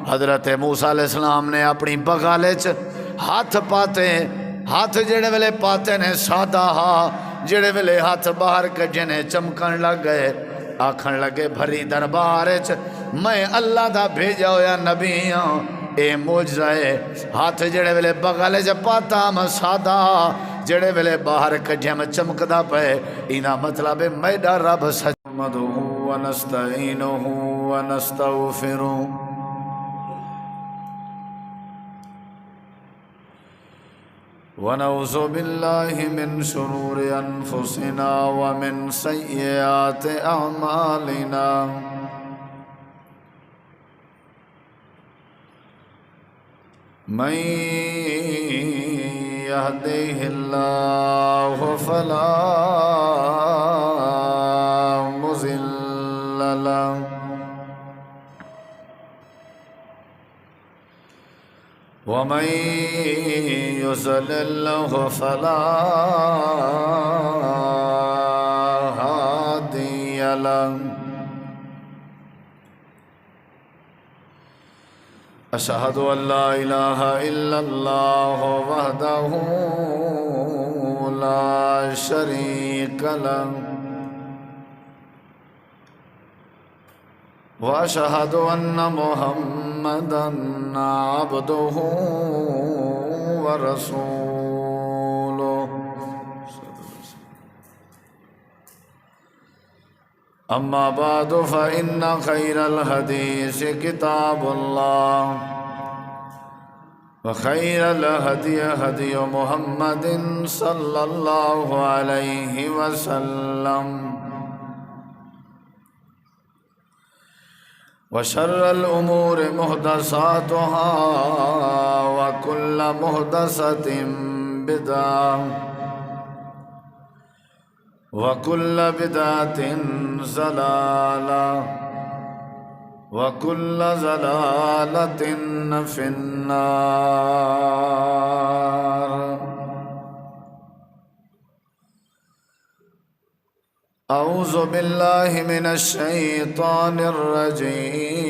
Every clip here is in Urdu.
حضرت موسیٰ علیہ السلام نے اپنی بغالے ہاتھ پاتے، ہاتھ جڑے ویلے پاتے نے سادہ ہا، جڑے ویلے ہاتھ باہر کجے نے چمکن لگ گئے، آکھن لگے بھری دربار میں اللہ دا بھیجا ہویا نبی ہاں، اے معجزہ ہے۔ ہاتھ جڑے ویلے بغالے پاتا میں سادہ، جڑے ویلے باہر کجے میں چمکدا پے، اینا مطلب ہے میڈا رب سچ نحمدہ ونستعینہ ونستغفرہ ونعوذ باللہ من شرور انفسنا ومن سیئات اعمالنا من يهده الله فلا مضل له ومن يضلل فلا هادي له أشهد أن لا إله إلا الله وحده لا شريك له وأشهد أن محمدًا عبده ورسوله أما بعد فإن خير الحديث كتاب الله وخير الهدي هدي محمد صلى الله عليه وسلم وشر الأمور محدثاتها وكل محدثة بدعة وكل بدعة ضلالة وكل ضلالة في النار أعوذ بالله من الشيطان الرجيم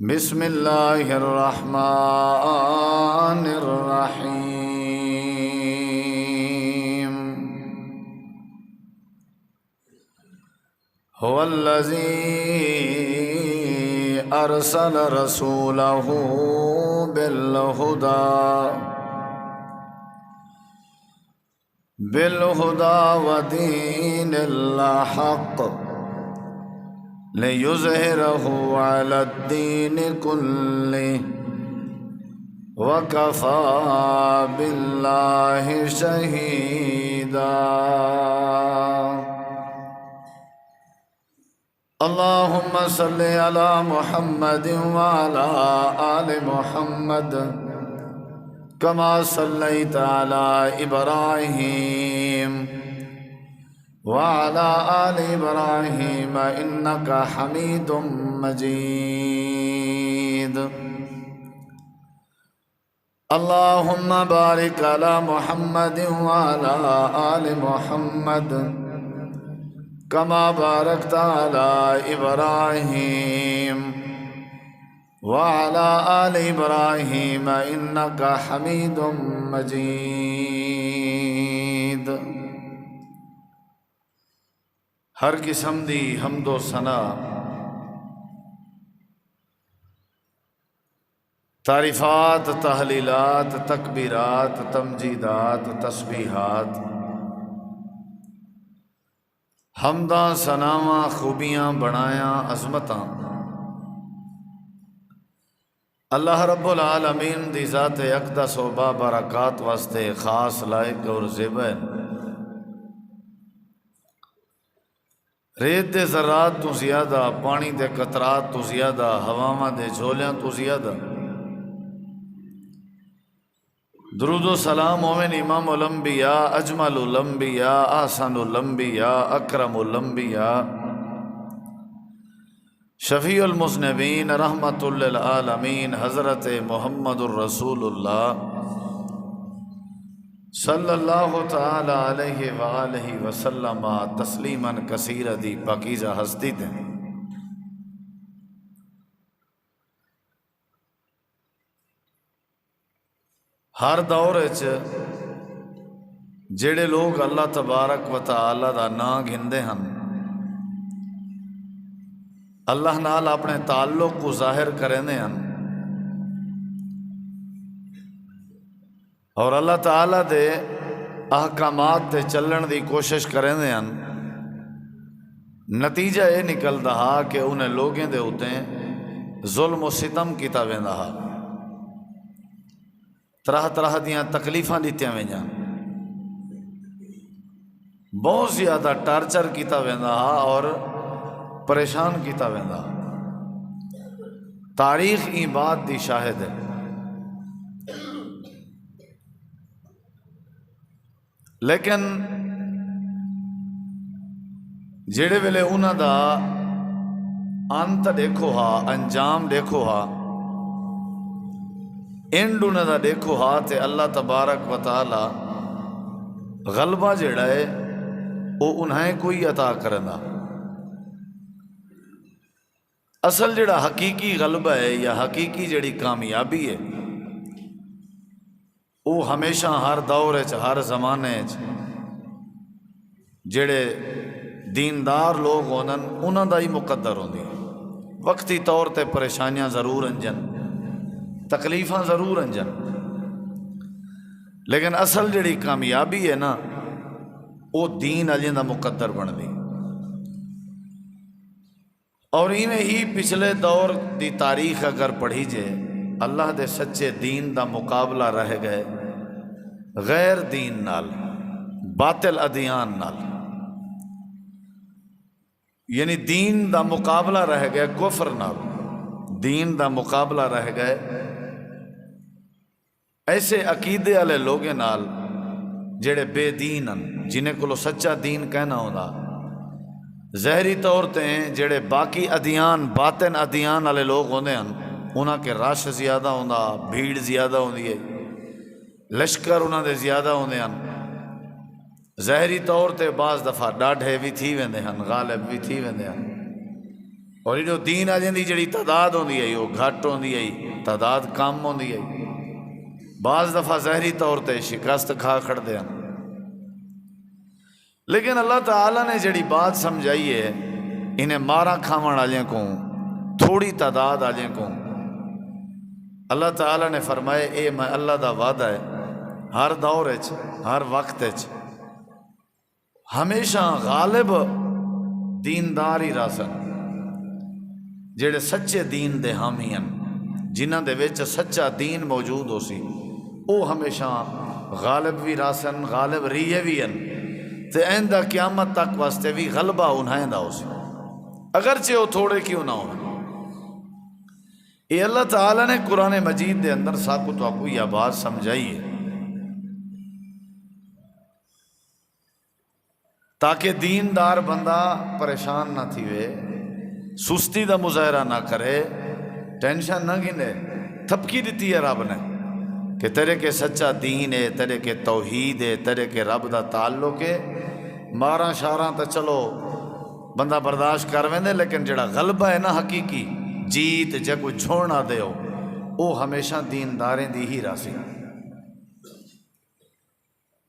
بسم الله الرحمن الرحيم هو الذي أرسل رسوله بالهدى ودين الحق ليظهره على الدين كله وكفى بالله شهيدا اللهم صل على محمد وعلى آل محمد كما صليت على إبراهيم وعلى آل إبراهيم إنك حميد مجيد اللهم بارك على محمد وعلى آل محمد كما باركت على إبراهيم وعلى آل إبراهيم إنك حميد مجيد ہر قسم دی حمد و ثنا تعریفات تحلیلات تکبیرات تمجیدات تسبیحات حمداں ثناواں خوبیاں بڑایاں عظمتاں اللہ رب العالمین دی ذات اقدس و بابرکات واسطے خاص لائق اور زیبہ ریت دے ذرات تو زیادہ، پانی دے قطرات تو زیادہ، ہواواں دے جھولیاں تو زیادہ درود و سلام مومن امام الانبیاء اجمل الانبیاء احسن الانبیاء اکرم الانبیاء شفیع المذنبین رحمت للعالمین حضرت محمد الرسول اللہ صلی اللہ تعالی علیہ وآلہ وسلم تسلیما کثیرا دی پاکیزہ ہستی دیں ہر دور جڑے لوگ اللہ تبارک و تعالی دا نام گھندے ہیں، اللہ نال اپنے تعلق کو ظاہر کرنے ہیں اور اللہ تعالی دے احکامات تے چلن دی کوشش کرنے ہیں، نتیجہ یہ نکلتا ہے کہ انہیں لوگوں دے ہوتے ظلم و ستم کیتا ویندا ہا، طرح طرح دیاں تکلیفاں دیتیاں ویندیاں، بہت زیادہ ٹارچر کیتا ویندا ہا اور پریشان کیتا ویندا۔ تاریخ این بات دی شاہد ہے۔ لیکن جڑے ویلے انہاں دا انت دیکھو ہا، انجام دیکھو ہا، اینڈ انہاں دا دیکھو ہا تے اللہ تبارک و تعالی غلبہ جڑا ہے وہ انہیں کوئی عطا کرنا۔ اصل جڑا حقیقی غلبہ ہے یا حقیقی جڑی کامیابی ہے وہ ہمیشہ ہر دور ہر زمانے جڑے دیندار لوگ ہونن انہاں دا ہی مقدر ہوندی۔ وقتی طور تے پریشانیاں ضرور انجن، تکلیفاں ضرور انجن، لیکن اصل جڑی کامیابی ہے نا وہ دین اجیں دا مقدر بن دی۔ اور ایویں ہی پچھلے دور دی تاریخ اگر پڑھی جائے، اللہ دے سچے دین دا مقابلہ رہ گئے غیر دین نال، باطل ادیان نال، یعنی دین دا مقابلہ رہ گئے کفر نال، دین دا مقابلہ رہ گئے ایسے عقیدے والے لوگے نال جڑے بے دین ہیں، جنہیں کو سچا دین کہنا ہونا۔ ظاہری طور تے جڑے باقی ادیان باطن ادیان والے لوگ ہوندے ہیں انہاں کے رش زیادہ ہوندا، بھیڑ زیادہ ہوندی ہے، لشکر انہاں دے زیادہ ہوندے ہیں، ظاہری طور تے بعض دفعہ ڈاڈھے بھی تھی ویندے ہیں، غالب بھی تھی ویندے ہیں، اور جو دین آ جاندی جڑی تعداد ہوندی ہے وہ گھٹ ہوندی ہے، تعداد کم ہوندی ہے، بعض دفعہ ظاہری طور تے شکست کھا کھڑدے ہیں۔ لیکن اللہ تعالیٰ نے جڑی بات سمجھائی ہے انہیں مارا کھاون والے کو، تھوڑی تعداد والے کو، اللہ تعالیٰ نے فرمائے اے میں اللہ دا وعدہ ہے ہر دور ہر وقت ہمیشہ غالب دیندار ہی راسن، جڑے سچے دین دے حامی ہیں، جنہاں دے وچ سچا دین موجود ہو سی، وہ ہمیشہ غالب بھی راسن، غالب ریے بھی ہیں تے آئندہ قیامت تک واسطے بھی غلبہ انہیں دا ہو سی، اگرچہ وہ تھوڑے کیوں نہ ہو۔ یہ اللہ تعالیٰ نے قرآن مجید دے اندر ساکو تو آپ کو یہ بات سمجھائی ہے تاکہ دیندار بندہ پریشان نہ تھی وے، سستی دا مظاہرہ نہ کرے، ٹینشن نہ گنے۔ تھپکی دیتی ہے رب نے کہ تیرے کے سچا دین ہے، تیرے کے توحید ہے، تیرے کے رب دا تعلق ہے، ماراں شاراں تو چلو بندہ برداشت کر ویندے، لیکن جڑا غلبہ ہے نا حقیقی جیت جے کوئی چھوڑنا دے ہو وہ ہمیشہ دینداریں دی ہی راسی۔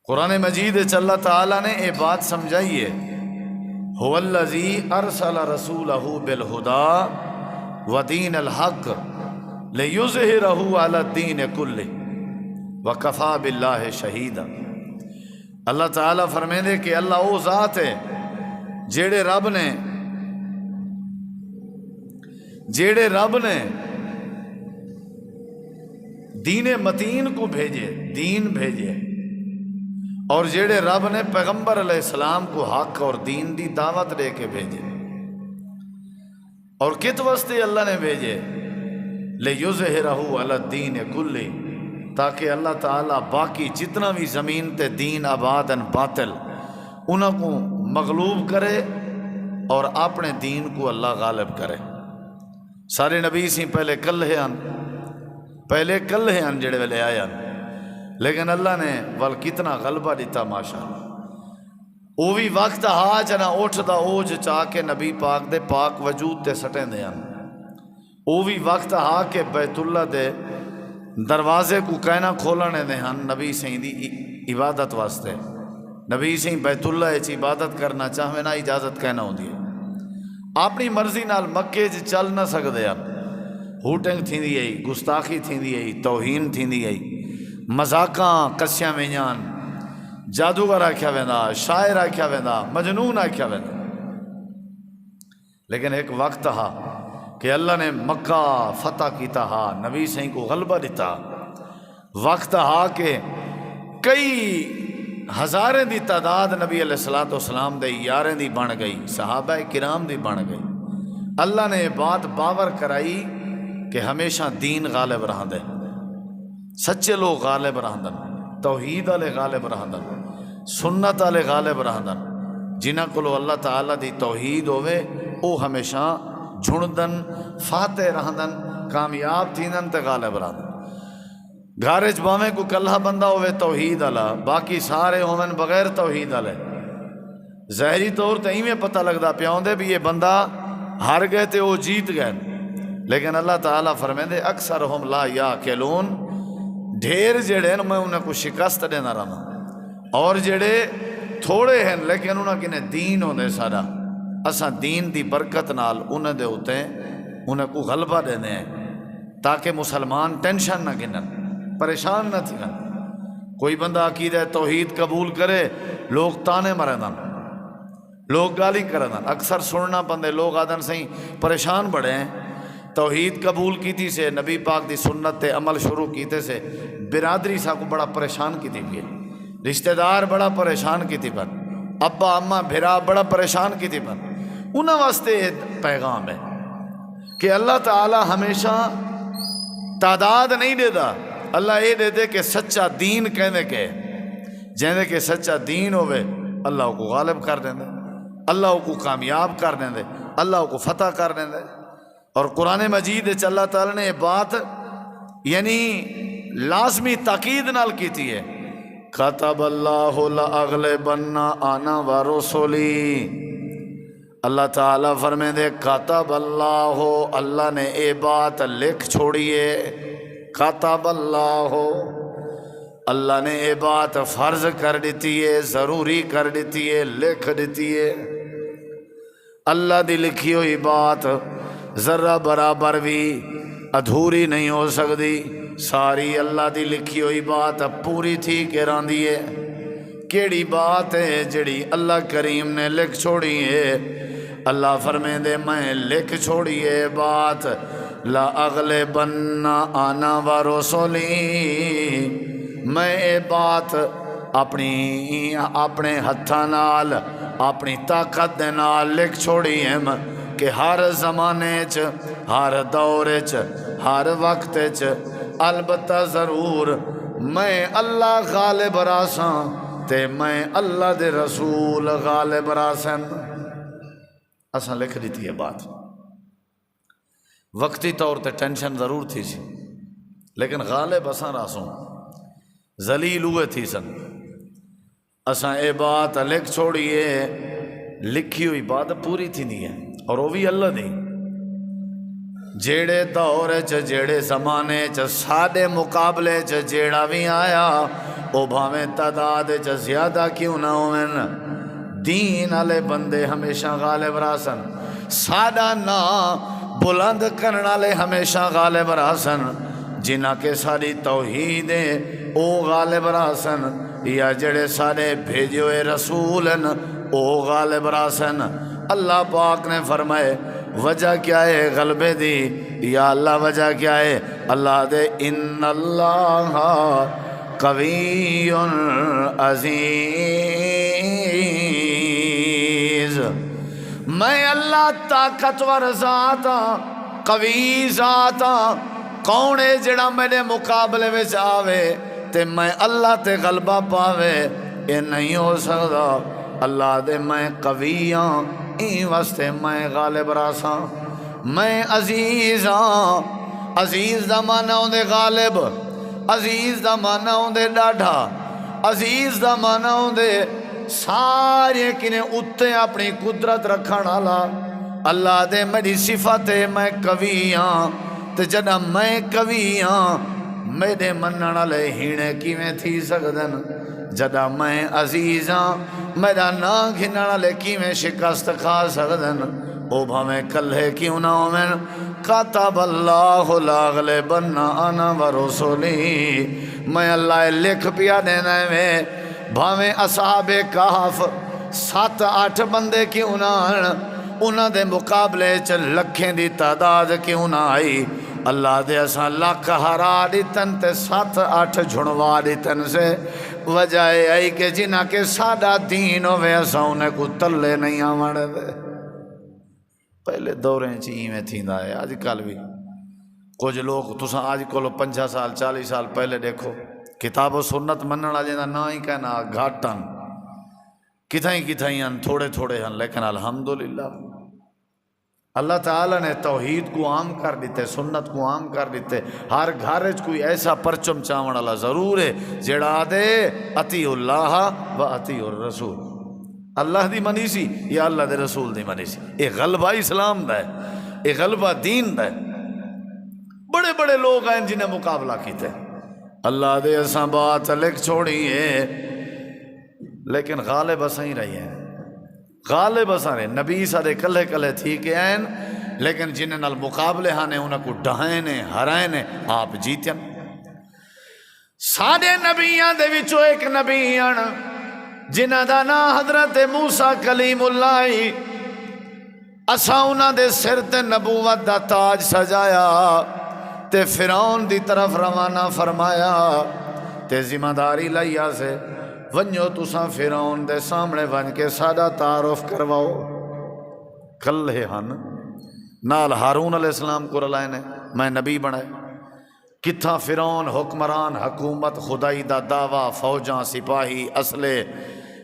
قرآن مجید اللہ تعالیٰ نے یہ بات سمجھائی ہے، هو الذی ارسل رسولہ بالہدی ودین الحق لیظہرہ علی الدین کلہ وکفا باللہ شہیدا۔ اللہ تعالیٰ فرمیندے کہ اللہ وہ ذات ہے جیڑے رب نے دین متین کو بھیجے، دین بھیجے، اور جیڑے رب نے پیغمبر علیہ السلام کو حق اور دین دی دعوت دے کے بھیجے، اور کت واسطے اللہ نے بھیجے، لیظہرہ علی الدین کلہ، تاکہ اللہ تعالیٰ باقی جتنا بھی زمین تے دین آباد باطل انہوں کو مغلوب کرے اور اپنے دین کو اللہ غالب کرے۔ سارے نبی سی پہلے کلے ہیں جڑے ویلے آئے ہیں، لیکن اللہ نے ول کتنا غلبہ دیتا ماشاءاللہ۔ وہ بھی وقت ہاج نہ اٹھ دا اوج چاہ کے نبی پاک دے پاک وجود تے سٹیں دے ہیں، وہ بھی وقت ہا کے بیت اللہ دے دروازے کو کہنا کھولنے دے ہن نبی سہیں دی عبادت واسطے. نبی سہیں بیت اللہ اچ عبادت کرنا چاہوے نا اجازت کہنا ہوندی ہے. اپنی مرضی نال مکے چ چل نہ سکدے آپ. ہوٹنگ تھیندی ہے، گستاخی تھیندی ہے، توہین تھیندی ہے، مذاقاں کسیاں ویندیاں، جادوگر آکھیا ویندا، شاعر آکھیا ویندا، مجنون آکھیا ویندا. لیکن ایک وقت ہا کہ اللہ نے مکہ فتح کیتا ہا، نبی سہیں کو غلبہ دیتا. وقت ہا کہ کئی ہزاریں دی تعداد نبی علیہ الصلوۃ والسلام دے یاریں دی بن گئی، صحابہ کرام دی بن گئی. اللہ نے یہ بات باور کرائی کہ ہمیشہ دین غالب رہندے، سچے لوگ غالب رہندن، توحید والے غالب رہندن، سنت والے غالب رہندن. جنہاں کولو اللہ تعالیٰ دی توحید ہوئے او ہمیشہ جھڑدن، فاتح رہندن، کامیاب تھیندن تے غالب رہندن. گھر وچ باویں کو کلہ بندہ ہوئے توحید والا، باقی سارے ہوون بغیر توحید والے. ظاہری طور تے ایویں پتہ لگدا پیا ہوندے بھی یہ بندہ ہار گئے تے وہ جیت گئے. لیکن اللہ تعالیٰ فرمیندے اکثرہم لا یاکلون، ڈھیر جڑے ہیں میں انہیں کو شکست دینا رہا، اور جڑے تھوڑے ہیں لیکن انہاں کنے دین ہوندے سارا. اساں دین دی برکت نال انہیں دے ہوتے ہیں، انہیں کو غلبہ دینے ہیں تاکہ مسلمان ٹینشن نہ گنن، پریشان نہ تھن. کوئی بندہ عقیدہ توحید قبول کرے لوگ تانے مرندن، لوگ گالی کرندن. اکثر سننا بندے لوگ آدن سہیں پریشان بڑے ہیں. توحید قبول کیتی سے، نبی پاک دی سنت تے عمل شروع کیتے سے برادری سا کو بڑا پریشان کیتی بھی ہے، رشتہ دار بڑا پریشان کیتی پر، ابا اماں بھرا بڑا پریشان کیتی پر. انہاں واسطے پیغام ہے کہ اللہ تعالی ہمیشہ تعداد نہیں دیتا. اللہ یہ دے دے کہ سچا دین کہنے کے جیندے کہ سچا دین ہوئے اللہ کو غالب کر دیں دے، اللہ کو کامیاب کر دیں دے، اللہ کو فتح کر دیں دے. اور قرآن مجید وچ اللہ تعالیٰ نے یہ بات یعنی لازمی تاکید نال کیتی ہے. کتب اللہ لأغلبن انا ورسلی. اللہ تعالیٰ فرمیندے کتب اللہ، اللہ نے یہ بات لکھ چھوڑیے. کتب اللہ، اللہ نے یہ بات فرض کر دیتی ہے، ضروری کر دیتی ہے، لکھ دیتی ہے. اللہ دی لکھی ہوئی بات ذرہ برابر بھی ادھوری نہیں ہو سکتی. ساری اللہ دی لکھی ہوئی بات پوری تھی کہ راندی ہے. کیڑی بات ہے جڑی اللہ کریم نے لکھ چھوڑی ہے؟ اللہ فرمیندے میں لکھ چھوڑی ہے بات لا اغلبن انا ورسلی. میں اے بات اپنے ہتھاں نال اپنی طاقت دے نال لکھ چھوڑی ہے کہ ہر زمانے چ، ہر دور چ، ہر وقت چ البتہ ضرور میں اللہ غالب راساں تے میں اللہ دے رسول غالب راسن. اساں لکھ دیتی ہے بات. وقتی طور تے ٹینشن ضرور تھی سی لیکن غالب اساں راسوں، ذلیل ہوئے تھی سن. اساں اے بات لکھ چھوڑیے، لکھی ہوئی بات پوری تھی نہیں ہے اور وہ بھی اللہ دی. جیڑے دور چ، جیڑے زمانے چ، ساڈے مقابلے چ جیڑا بھی آیا او بھاویں تعداد چ زیادہ کیوں نہ ہوئن، دین والے بندے ہمیشہ غالب راسن. ساڈا نام بلند کرنے والے ہمیشہ غالب راسن. جنہ کے ساری توحید او غالب راسن، یا جڑے سارے بھیجے ہوئے رسول او غالب راسن. اللہ پاک نے فرمائے وجہ کیا ہے غلبے دی؟ یا اللہ وجہ کیا ہے؟ اللہ دے ان اللہ قوی عزیز. میں اللہ طاقتور ذات ہاں، قوی ذات ہاں. کون ہے جڑا میرے مقابلے میں آوے تے میں اللہ تے غلبہ پاوے؟ یہ نہیں ہو سکتا. اللہ دے میں قوی ہاں، این واسطے میں غالب راساں. میں عزیز ہاں. عزیز دا معنی ہوندے غالب، عزیز دا معنی ہوندے ڈاڈھا، عزیز دا معنی ہوندے سارے کنے اتے اپنی قدرت رکھن والا. اللہ دے میری صفت ہے میں قوی ہاں. تے جدہ میں قوی ہاں میرے منن والے ہینے کیویں تھی سکدن جدا میں عزیز ہاں میرا نام گھنن والے کیویں شکست کھا سکدن او بھاویں کلے کیوں نہ ہوویں کتب اللہ لاغلبن انا ورسلی میں اللہ لکھ پیا دینا میں بھاویں اصحاب کہف 7-8 بندے کیوں نہ آن انہاں دے مقابلے چ لکھیں دی تعداد کیوں نہ آئی اللہ دے اساں لکھ ہرا دیتن تے 7-8 جھڑوا دیتن سے وجہ آئی کہ جنہ کے سادہ دین ہوئے اساں انہیں کو تلے نہیں آوڑ دے پہلے دوریں چیئیں میں تھیندا ہے آج کل بھی کچھ لوگ تساں آج کلو 50 سال 40 سال پہلے دیکھو کتاب و سنت منن والے دا نہ ہی کہنا گھاٹن کتھائیں ہیں تھوڑے تھوڑے ہیں لیکن الحمدللہ اللہ تعالیٰ نے توحید کو عام کر دیتے سنت کو عام کر دیتے ہر گھر کوئی ایسا پرچم چاون والا ضرور ہے جڑا دے اطیع اللہ و اطیع الرسول اللہ دی منی سی یا اللہ دے رسول دی منی سی یہ غلبہ اسلام دا ہے یہ غلبہ دین دا ہے بڑے بڑے لوگ ہیں جنہیں مقابلہ کیتے اللہ دے اساں بات لکھ چھوڑی ہے لیکن غالب اساں ہی رہی ہیں غالب اساں رہے نبی سارے کلے کلے تھی کہ ہیں لیکن جنہیں نال مقابلے ہانے انہاں کو ڈھائنے ہرائنے آپ جیتیں سارے نبیان دے وچوں ایک نبی آن جنہ دا نام حضرت موسیٰ کلیم اللہ اساں انہاں دے سر تے نبوت دا تاج سجایا تے فرعون دی طرف روانہ فرمایا تے ذمہ داری لیا سے ونجو تساں فرعون دے سامنے ون کے سادہ تعارف کرواؤ کلے ہن نال ہارون علیہ السلام کو رلائے نے میں نبی بنائے کتھا فرعون حکمران حکومت خدائی دا دعویٰ فوجاں سپاہی اسلے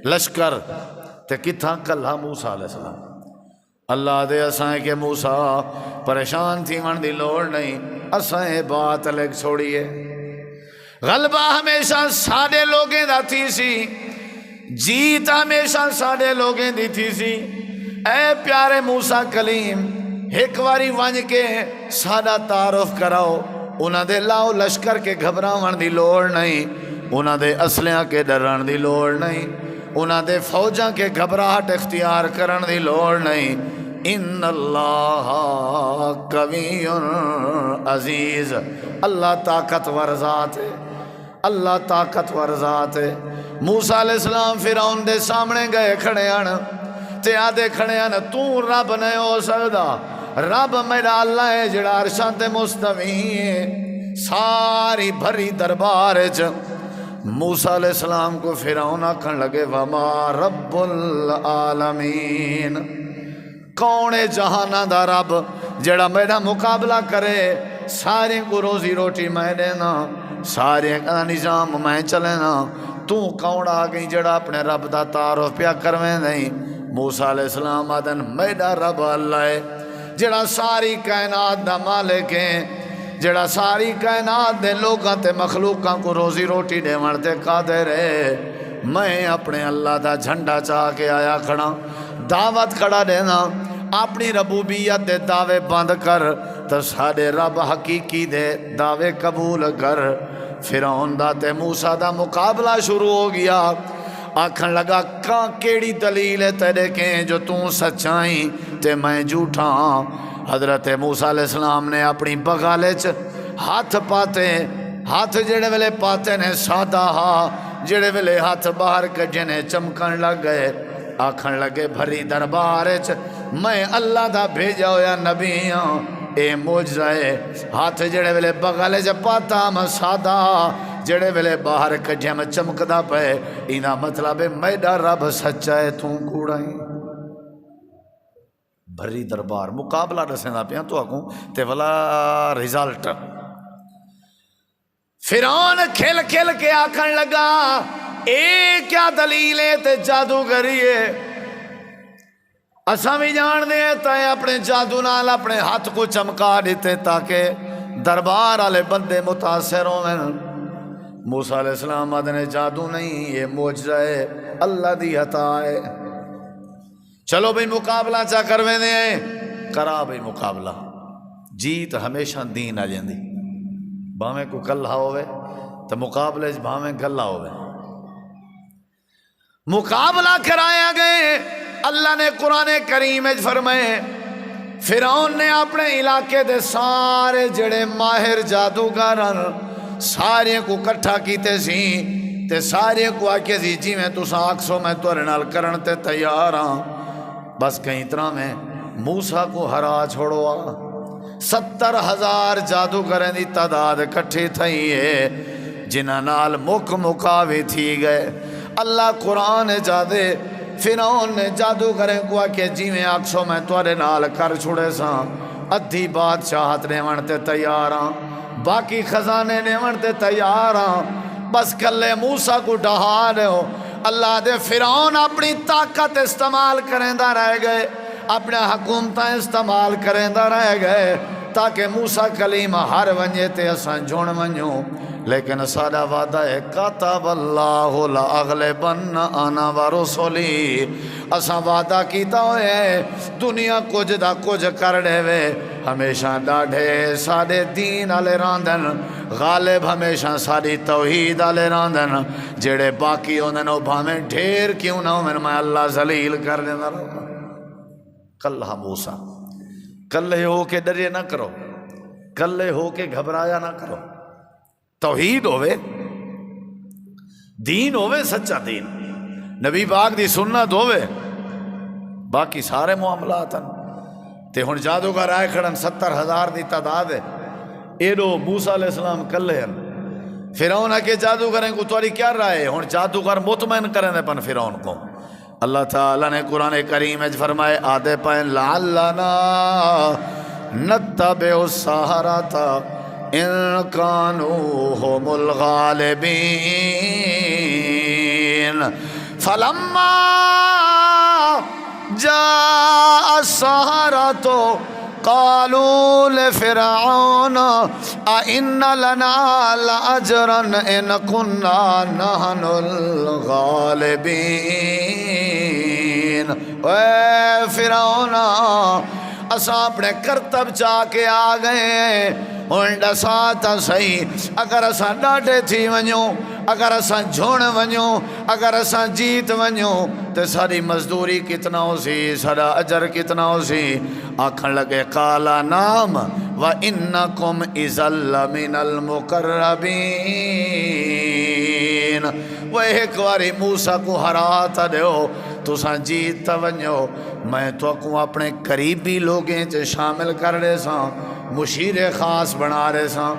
لشکر تے کتھا کلہ موسیٰ علیہ السلام اللہ دے اسائیں کہ موسیٰ پریشان تھی من دی لوڑ نہیں اسائیں بات لگ چھوڑیے غلبہ ہمیشہ ساڑے لوگیں دا تھی سی جیت ہمیشہ ساڑے لوگیں دی تھی سی اے پیارے موسیٰ کلیم ایک واری ونج کے سادہ تعارف کراؤ انہاں دے لاؤ لشکر کے گھبراون دی لوڑ نہیں انہاں دے اسلیاں کے ڈرن دی لوڑ نہیں انہاں دے فوجاں کے گھبراہٹ اختیار کرن دی لوڑ نہیں ان اللہ قوی عزیز اللہ طاقتور ذات ہے اللہ طاقتور ذات ہے موسیٰ علیہ السلام فرعون دے سامنے گئے کھڑے آن تے آدھے کھڑے آن تو رب نہیں ہو سکدا رب میرا اللہ ہے جڑا عرشاں تے مستوی ہے ساری بھری دربار موسیٰ علیہ السلام کو فرعون آکھن لگے وما رب العالمین کون جہانہ دا رب جڑا میرا مقابلہ کرے سارے کو روزی روٹی میں دینا سارے کا نظام میں چلینا تو کون آ گئی جڑا اپنے رب دا تعارف پیا کرویں نہیں موسیٰ علیہ السلام آدن میرا رب اللہ ہے جڑا ساری کائنات دا مالک ہے جڑا ساری کائنات دے لوگاں تے مخلوقاں کو روزی روٹی دے ورتے قادر ہے میں اپنے اللہ دا جھنڈا چاہ کے آیا کھڑا دعوت کھڑا دینا اپنی ربوبیت دے دعوے بند کر تو سارے رب حقیقی دے دعوے قبول کر فرعون دا تے موسیٰ دا مقابلہ شروع ہو گیا آکھن لگا کیڑی دلیل ہے تیرے کے جو توں سچائیں تے میں جھوٹا حضرت موسیٰ علیہ السلام نے اپنی بغالے ہاتھ پاتے ہاتھ جڑے ویلے پاتے نے سادہ جڑے ویلے ہاتھ باہر کجنے چمکن لگ گئے آکھن لگے بھری دربار میں اللہ دا بھیجا ہویا نبی ہوں اے موجزہ ہے ہاتھ جڑے ویلے بغالے پاتا میں سادہ جڑے ویلے باہر کجے میں چمکدا پے اینا مطلب ہے میڈا رب سچا ہے توں کوڑائیں بھری دربار مقابلہ رسینا پیا تو آگوں تے والا ریزالٹ فرعون کھل کھل کے آکھن لگا اے کیا دلیل ہے تے جادوگری ہے اساں بھی جان دے تے اپنے جادو نال اپنے ہاتھ کو چمکا دیتے تاکہ دربار والے بندے متاثر ہوں موسیٰ علیہ السلام آدھنے جادو نہیں یہ معجزہ ہے اللہ دی عطا ہے چلو بھئی مقابلہ چاہ کرویں دیں کرا بھئی مقابلہ جیت ہمیشہ دین آ جاندی بھاویں کو کلہ ہوئے تو مقابلے بھاویں گلہ ہوئے مقابلہ کرایا گئے۔ اللہ نے قرآن کریم فرمائے فرعون نے اپنے علاقے دے سارے جڑے ماہر جادوگر سارے کو کٹھا کیتے سی تے سارے کو آکے سی جی میں تساں آکسو میں تورے نال کرن تے تیار ہاں، بس کہیں طرح میں موسیٰ کو ہرا چھوڑو 70,000 جادوگریں دی تعداد کٹھی تھئی ہے جنہاں نال مکاوی تھی گئے۔ اللہ قرآن جادے فرعون نے جادوگریں کو آکے جی میں آکسو میں تورے نال کر چھوڑے ساں، ادھی بادشاہت نے ونتے تیار ہاں، باقی خزانے نے ونتے تیار ہاں، بس کلے موسیٰ کو ڈہا رہے ہو۔ اللہ دے فرعون اپنی طاقت استعمال کریں دا رہ گئے، اپنے حکومتیں استعمال کریں دا رہ گئے تاکہ موسیٰ کلیم ہر ونجے تے اساں جھوڑ ونجوں، لیکن سادہ وعدہ ہے کتب اللہ لأغلبن انا ورسلی، اساں وعدہ کیتا ہوئے دنیا کچھ دا کچھ کر دے وے، ہمیشہ ڈاڑھے سادے دین آلے راندن، غالب ہمیشہ ساری توحید آلے راندن، جڑے باقی ہوندن او بھامیں ڈھیر کیوں نہ ہوندن میں اللہ ذلیل کر دینا رہا۔ کلہ موسیٰ کلے ہو کے ڈرے نہ کرو، کلے ہو کے گھبرایا نہ کرو، توحید ہوئے دین ہوئے سچا دین، نبی پاک دی سنت ہوئے، باقی سارے معاملات ہیں تے ہن جادوگر آئے کھڑن 70,000 دی تعداد ہے، ایڈو موسیٰ علیہ السلام کلے ہیں۔ فرعون کے جادوگریں کو تواری کیا رائے ہن جادوگر مطمئن کریں دے پن فرعون کو۔ اللہ تعالیٰ نے قرآن کریم میں فرمائے آدھے پائیں لعلنا نتبع السحرۃ ان کانوا هم الغالبین فلما جاء السحرۃ قالوا لفرعون أئن لنا لأجرا إن كنا نحن الغالبين۔ اے فرعون اساں اپنے کرتب چاہ کے آ گئے ہن ڈسا تا صحیح، اگر اساں ڈاڈے تھی ونجوں، اگر اساں جھوڑ ونجوں، اگر اساں جیت ونجوں تے ساری مزدوری کتنا ہو سی، سارا اجر کتنا ہو سی۔ آکھن لگے قالا نام وَإِنَّكُمْ إِذًا لَّمِنَ الْمُقَرَّبِينَ۔ وہ ایک واری موسیٰ کو ہراتا دیو تساں جیت تا ونجو، میں تو کو اپنے قریبی لوگیں چے شامل کر رہے ساں، مشیر خاص بنا رہے ساں،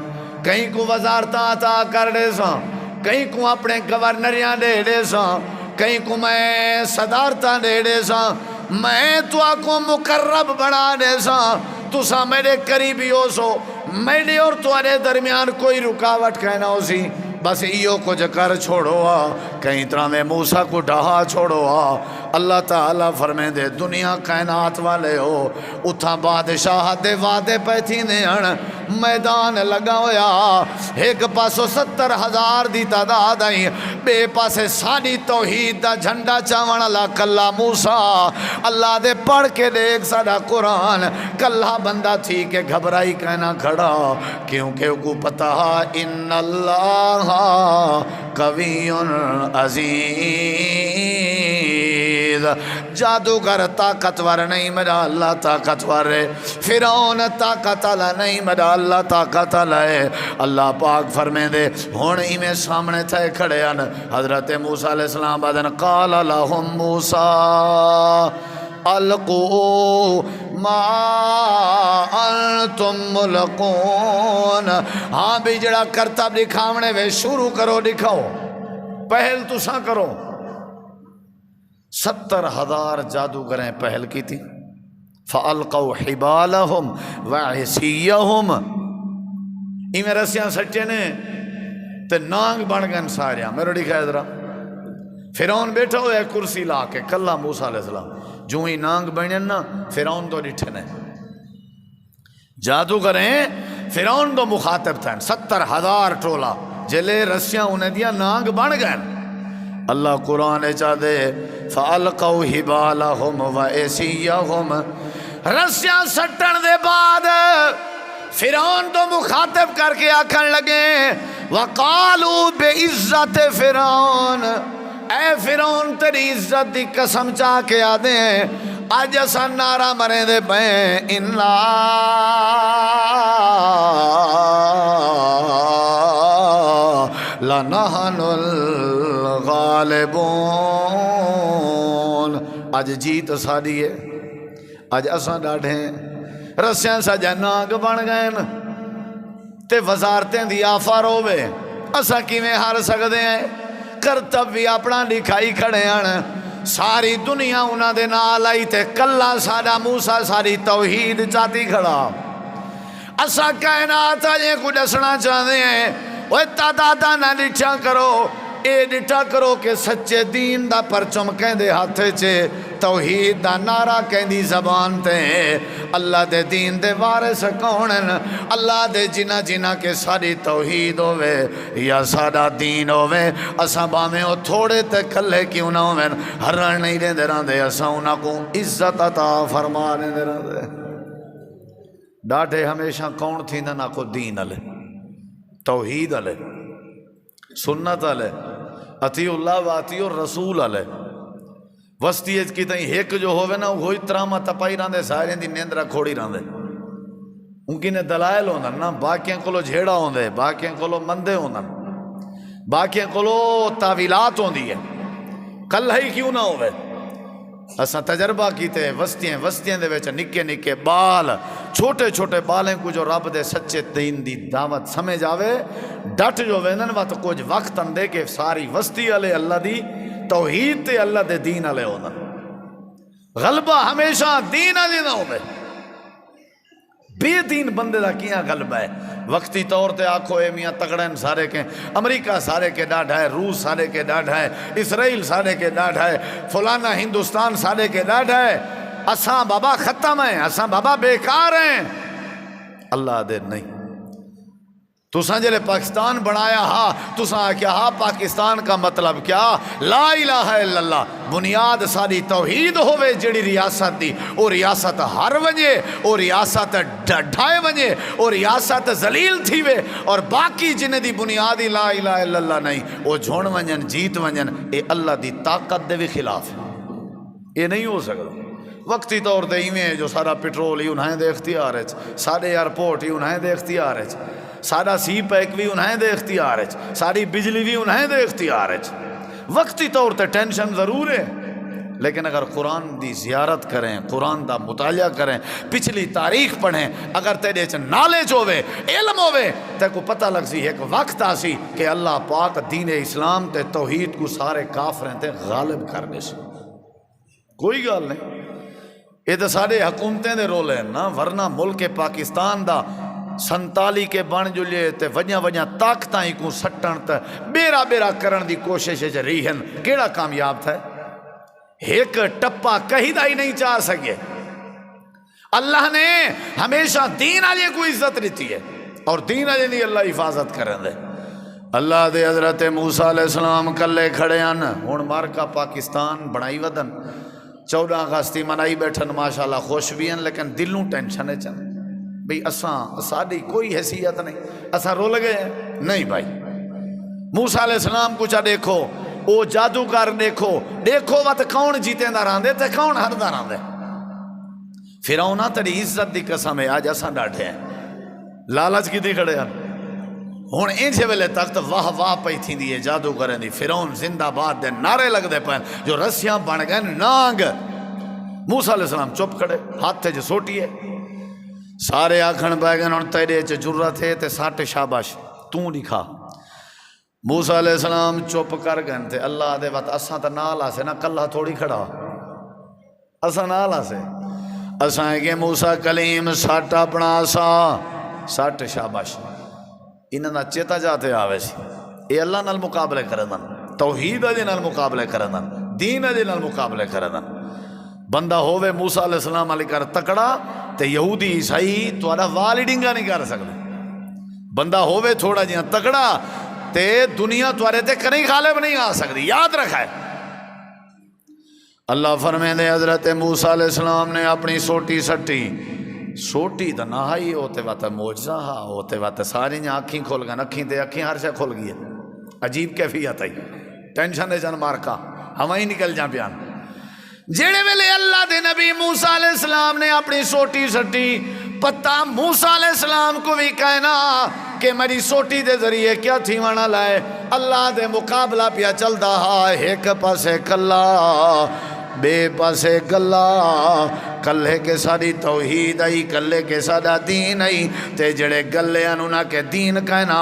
کہیں کو وزارتاں عطا کر رہے ساں، کہیں کو اپنے گورنریاں دے رہے ساں، کہیں کو میں صدارتاں دے رہے ساں، میں تو کو مقرب بنا دے ساں، تساں میرے قریبی ہو سو، میرے اور تمہارے درمیان کوئی رکاوٹ کہنا ہو سی، بس ایو کچھ کر چھوڑو کہیں طرح میں موسیٰ کو ڈہا چھوڑو۔ اللہ تعالیٰ فرمے دے دنیا کائنات والے ہو اتھا بادشاہ دے وعدے پیتھی نیان میدان لگا ہویا، ایک پاسو 70,000 دی تعداد آئی، بے پاسے ساری توحید دا جھنڈا چاوان اللہ کلہ موسیٰ۔ اللہ دے پڑھ کے دیکھ سارا قرآن، کلہ بندہ تھی کہ گھبرائی کہنا کھڑا، کیونکہ کو پتا ان اللہ قوی عزیز۔ جادوگر طاقتور نہیں، میرا اللہ طاقتور ہے، فرعون طاقت والا نہیں، میرا اللہ طاقت والا ہے۔ اللہ پاک فرمے دے ہن ہی میں سامنے تھے کھڑے ہیں حضرت موسیٰ علیہ السلام بعدن قال لهم موسیٰ القوا ما انتم ملقون۔ ہاں بھی جڑا کرتب دکھاونے وے شروع کرو، دکھاؤ، پہل تساں کرو۔ 70,000 جادوگریں پہل کی تھی، فَأَلْقَوْا حِبَالَهُمْ وَعِصِيَّهُمْ، میں رسیاں سچے نے تے نانگ بن گئے سارے۔ میرے دکھائے ذرا، فرعون بیٹھا ہوئے کرسی لا کے، کلہ موسیٰ علیہ السلام جو ہی نانگ بنے نا فرعون تو ڈٹھے نے، جادوگریں فرعون تو مخاطب تھے، 70,000 ٹولا جلے رسیاں انہیں دیا نانگ بن گئے۔ اللہ قرآن چاہ دے فَأَلْقَوْا حِبَالَهُمْ وَعِصِيَّهُمْ، رسیاں سٹن دے بعد فرعون تو مخاطب کر کے آکھن لگے وقالوا بعزت فرعون، اے فرعون تیری عزت دی قسم چاہ کے آدھے اج اساں نعرہ مرے دے پے انا لنحن الغالبون، اج جیت ساری ہے، اج اساں ڈاڈھے رسیاں سجا ناگ بن گئے تے وزارتیں دی آفر ہوئے، اساں کیویں ہار سکدے ہیں؟ کرتب بھی اپنا لکھائی کھڑے ہیں، ساری دنیا انہاں دے نال آئی تے کلا ساڈا موسیٰ ساری توحید چاہتی کھڑا۔ اساں کائنات یہ کچھ دسنا چاہتے ہیں، وہ تعدادہ نہ ڈٹھا کرو، اے ڈٹھا کرو کہ سچے دین دا پرچم کہندے ہاتھ چے، توحید دا نعرہ کہندی زبان تے، اللہ دے دین دے وارث کونن؟ اللہ دے جنہ جنہ کے ساری توحید ہوئے یا سارا دین ہوئے، اساں باویں او تھوڑے تے کھلے کیوں نہ ہوئے ہرن نہیں دے رہندے، اساں انہاں کو عزت عطا فرما دے رہندے۔ ڈاڈھے ہمیشہ کون تھی نہ کو دین والے، توحید والے، سنت والے، اطیع اللہ و اطیع الرسول والے۔ وسطی کی تائیں ایک جو ہوئے نا وہی تراما تپائی رہندے، سارے دی نیندرہ کھوڑی رہندے، ان کی نے دلائل ہوندن نا، باقیاں کولو جھیڑا ہوندے، باقیاں کولو مندے ہوندن، باقیاں کولو تعویلات ہوندی ہے، کل ہی کیوں نہ ہوئے؟ اساں تجربہ کیتے وستیاں دے وچ نکے نکے بال، چھوٹے چھوٹے بالیں کو جو رب دے سچے دین دی دعوت سمجھ آوے ڈٹ جو وینن وقت کچھ وقت اندے کہ ساری وستی والے اللہ دی توحید تے اللہ دے دین والے ہونا، غلبہ ہمیشہ دین والے نہ ہوے، بے دین بندے دا کیاں غلبہ ہے؟ وقتی طور تے آکھو اے میاں تگڑن سارے کے، امریکہ سارے کے ڈاڈھا ہے، روس سارے کے ڈاڈھا ہے، اسرائیل سارے کے ڈاڈھا ہے، فلانا ہندوستان سارے کے ڈاڈھا ہے، اساں بابا ختم ہیں، اساں بابا بیکار ہیں۔ اللہ دے نہیں، تساں جلے پاکستان بنایا ہاں، تساں کیا ہاں پاکستان کا مطلب کیا؟ لا الہ الا اللہ، بنیاد ساری توحید ہوئے جڑی ریاست دی، او ریاست ہر ونجے، او ریاست ڈھائے ونجے، او ریاست ذلیل تھی وے، اور باقی جنہیں دی بنیادی لا الہ الا اللہ نہیں، او جھوڑ ونجن جیت ونجن، اے اللہ دی طاقت دے بھی خلاف ہے، اے نہیں ہو سکتا۔ وقتی طور تے ایویں جو سارا پیٹرول ہی انہیں دے اختیار ہے، سارے ایئرپورٹ ہی انہیں دے اختیار ہے، سارا سی پیک بھی انہیں دے اختیار ہے، ساری بجلی بھی انہیں دے اختیار ہے۔ وقتی طور تے ٹینشن ضرور ہے، لیکن اگر قرآن دی زیارت کریں، قرآن دا مطالعہ کریں، پچھلی تاریخ پڑھیں، اگر تیرے چ نالج ہوئے، علم ہوئے، تے کو پتہ لگ سی ایک وقت آسی کہ اللہ پاک دین اسلام تے توحید کو سارے کافریں تے غالب کرنے سے کوئی گال نہیں۔ یہ تو سارے حکومتیں دے رول ہیں نا، ورنہ ملک پاکستان دا 47 کے بن جلے تے وجہ طاقتاں ہی کو سٹن تے بیرا بیرا کرن دی کوشش رہی ہیں، کیڑا کامیاب تھا؟ ایک ٹپا کہیں دا ہی نہیں چاہ سکے۔ اللہ نے ہمیشہ دین آجے کو عزت دیتی ہے، اور دین آجے دی اللہ حفاظت کریں دے۔ اللہ دے حضرت موسیٰ علیہ السلام کلے کھڑے ہیں، ہون مار کا پاکستان بڑائی ودن 14 اگستی منائی بیٹھن، ماشاءاللہ خوش بھی ہیں، لیکن دلوں ٹینشن ہے چند بھئی اساں ساری کوئی حیثیت نہیں، اساں رو لگے ہیں نہیں بھائی۔ موسیٰ علیہ السلام کچھ دیکھو، او جادوگر دیکھو وقت کون جیتے نہ راندے تے کون ہردہ راندے۔ فرعون تیری عزت دی قسم ہے آج اساں ڈاٹھے ہیں، لالچ کی دی کھڑے ہیں، ہون انجھے ویلے تک تو واہ واہ پئی تھی دیئے جادوگریں دی، فرعون زندہ باد دے نعرے لگ دے پہن، جو رسیاں بن گئے نانگ۔ موسیٰ علیہ السلام چپ کھڑے، ہاتھ تے جو سوٹیے، سارے آکھن پہ گئے اور تیرے چ جرت ہے تے ساٹھ شاباش تو لکھا۔ موسیٰ علیہ السلام چپ کر گئے تھے، اللہ دے وقت اساں تا نال آسے نا، کلہ تھوڑی کھڑا اساں نال آسے، اساں کہ موسیٰ کلیم ساٹھ اپنا آسا، ساٹھ شاباش انہاں دا چیتا جاتے آوے سی، اے اللہ نال مقابلے کردن، توحید دے نال مقابلے کردن، دین دے نال مقابلے کردن۔ بندہ ہووے موسیٰ علیہ السلام علیہ کر تکڑا تے یہودی عیسائی تھوڑا والڈنگا نہیں کر سکتے، بندہ ہووے تھوڑا جہاں تکڑا تے دنیا تھوڑے تے کنی غالب نہیں آ سکتی، یاد رکھا ہے۔ اللہ فرمائے دے حضرت موسیٰ علیہ السلام نے اپنی سوٹی سٹی، سوٹی تو نہ آئی ہوتے وقت موجزہ ہا ہوتے وقت ساری آنکھیں کھل گئے اکھیں تے اکھیں ہر شے کھل گئی عجیب کیفیت آئی ٹینشن دے جن مارکا ہم ہی نکل جا پیان جڑے ویلے اللہ دے نبی موسیٰ علیہ السلام نے اپنی سوٹی سٹی پتہ موسیٰ علیہ السلام کو بھی کہنا کہ میری سوٹی دے ذریعے کیا تھی وانا لائے اللہ دے مقابلہ پیا چل دا ایک پاسے کلا بے پاسے گلا کلے کے ساری توحید آئی کلے کے سادہ دین آئی تے جڑے گلے انہوں کے دین کہنا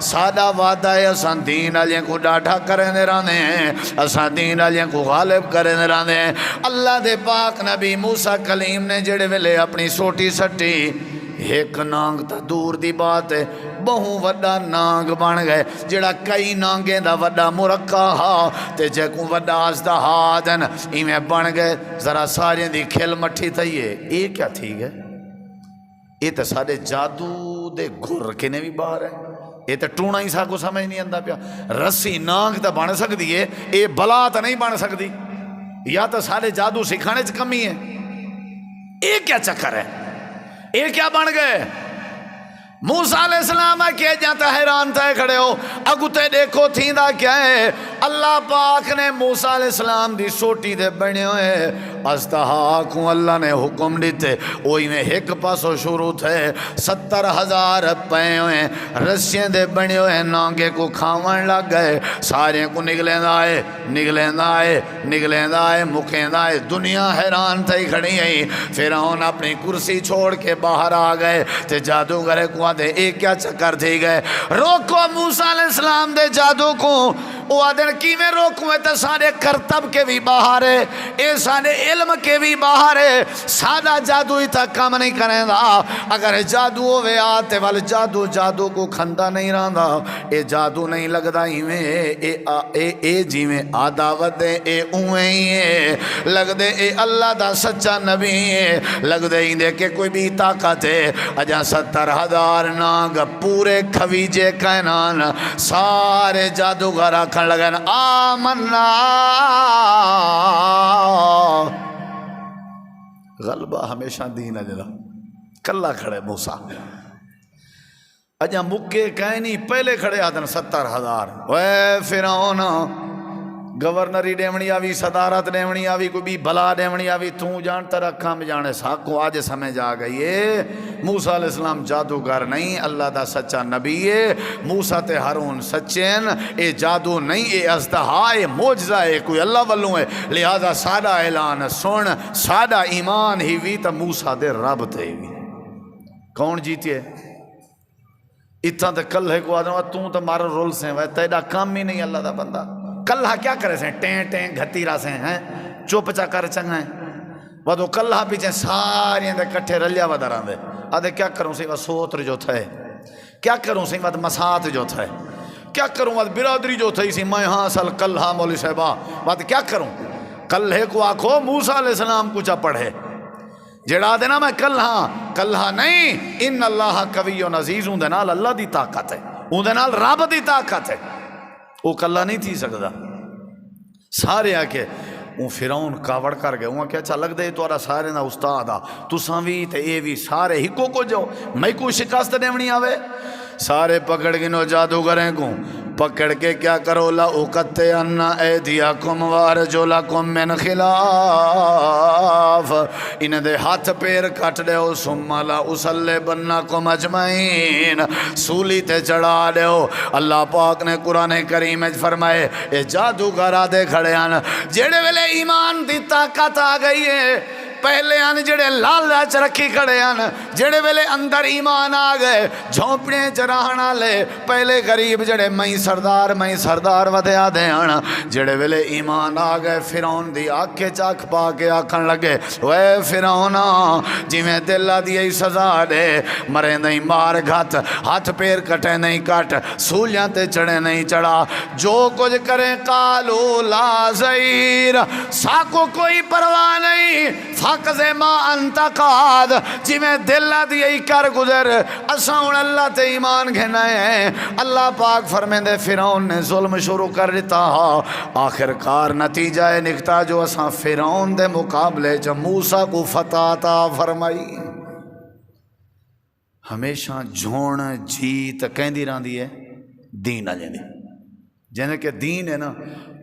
سادہ وعدہ ہے اساں دین آلیاں کو ڈاٹھا کرنے رانے ہیں اساں دین آلیاں کو غالب کرنے رانے ہیں اللہ دے پاک نبی موسیٰ کلیم نے جڑے ویلے اپنی سوٹی سٹی ایک نانگ تا دور دی بات ہے بہوں وڈا نانگ بن گئے جڑا کئی نانگیں دا وڈا مرکہ ہا تے جے کو وڈا آزدہ ہا دن ایمیں بن گئے ذرا سارے دی کھل مٹھی تھائیے اے کیا تھی گئے اے تے سارے جادو دے گھر کے نے بھی باہر ہے اے تے ٹونا ہی سا کو سمجھ نہیں اندہ پیا رسی نانگ تا بن سک دیئے اے بلا تا نہیں بن سک دی یا تا سارے جادو سکھانے چ کمی ہے اے کیا چکر ہے اے کیا بن گئے موسیٰ علیہ السلام ہے کہ جاتا حیران تھے کھڑے ہو اگو تے دیکھو تھیندا کیا ہے اللہ پاک نے موسیٰ علیہ السلام دی سوٹی دے بنے ہوئے ازدہا کو اللہ نے حکم دیتے وہی میں ایک پاسو شروع تھے 70,000 پے ہوئے رسیاں دے بنے ہوئے نانگے کو کھاون لگ گئے سارے کو نگلیں دائے مکیں دائے دنیا حیران تھے کھڑی ہے فرعون اپنی کرسی چھوڑ کے باہر آ گئے تے جادوگرے کو دے ایک کیا چکر تھی گئے روکو موسیٰ علیہ السلام دے جادو کو وہ آدھر کی میں روکوں تے سارے کرتب کے بھی باہر ہے اے سارے علم کے بھی باہر ہے سادہ جادو ہی تک کام نہیں کریں دا اگر جادو ہوئے آتے والے جادو کو کھندہ نہیں رہا دا اے جادو نہیں لگ دا ہی میں اے جی میں آداوت دے اے اویں ہی ہے لگ دے اے اللہ دا سچا نبی ہے لگ دے ہی دے کہ کوئی بھی طاقت ہے اجا 70,000 ناگ پورے کھویجے کائنان سارے جادوگر آکھن لگن آمنا غلبہ ہمیشہ دین اجلا کلا کھڑے موسیٰ اجا مکے کہنی پہلے کھڑے آدن 70,000 وے فرعون گورنری ڈیمنی آوی صدارت ڈیمنی آوی کوئی بھی بلا ڈیمنی آوی تو جانتا رکھا میں جانے ساکو آج سمجھ آ گئی ہے موسیٰ علیہ السلام جادوگر نہیں اللہ دا سچا نبی ہے موسیٰ تے ہارون سچین اے جادو نہیں اے ازدہا اے موجزہ ہے کوئی اللہ والوں ہے لہذا سادہ اعلان سن سادہ ایمان ہی وی تا موسیٰ دے رب تے ہی کون جیتی ہے اتنا تے کل ہے کو آدھا تو مارا رول سے ہے تیڑا کام ہی نہیں اللہ دا بندہ کلہا کیا کرے سے ٹین گھتیرہ سے ہیں چوپ چا کر چنگا ہیں وہ کلہا پیچھے ساری اندے کٹھے رلیا ودران دے آدھے کیا کروں سی وہ سوتر جو تھے کیا کروں سی وہ مسات جو تھے کیا کروں وہ برادری جو تھے اسی میں ہاں اصل کلہا مولی صاحبہ بات کیا کروں کلہے کو آکھو موسیٰ علیہ السلام کچھ پڑھے جڑا دینا میں کلہا نہیں ان اللہ قوی و عزیز ہوں دینال اللہ دی طاقت ہے ہوں دینال رب دی طاقت ہے وہ کلا نہیں تھی سکتا سارے آکے وہ فرعون کاوڑ کر گئے وہاں کیا اچھا لگ دے تو سارے نا استاد آ تو ساوی تے اے وی سارے ہکو کو جو میں کو شکست دیونی آوے سارے پکڑ گنو جادوگریں کو پکڑ کے کیا کرو لا اقتے انا ایدیاکم وارجلکم من خلاف انہیں دے ہاتھ پیر کٹ دے ہو ثم لا اسلے بنکم اجمعین سولی تے چڑھا دے ہو اللہ پاک نے قرآن کریم فرمائے اے جادوگرہ دے کھڑے ہیں جڑے ویلے ایمان دی طاقت آ گئی ہے پہلے آن جڑے لالچ رکھی کھڑے ہیں جڑے ویلے اندر ایمان آ گئے جھونپڑے چراہنا لے پہلے غریب جڑے میں سردار ودیا دے ہیں جڑے ویلے ایمان آ گئے فرعون دی آنکھ کے چاک پا کے آکھن لگے وے فرعون جی میں دلہ دی سزا دے مرے نہیں مار گھت ہاتھ پیر کٹے نہیں کٹ سولیاں تے چڑھے نہیں چڑھا جو کچھ کریں قالو لا زیر ساکو کوئی پرواہ نہیں فقضے ما انتا قاد جی میں دلہ دیئی کر گزر اساؤن اللہ تے ایمان گھنائے ہیں اللہ پاک فرمین دے فرعون نے ظلم شروع کر دیتا آخر کار نتیجہ نکتا جو اساں فرعون دے مقابلے جب موسیٰ کو فتح عطا فرمائی ہمیشہ جھوڑ جیت کہندی رہندی ہے دین آ جاندی جن کے دین ہے نا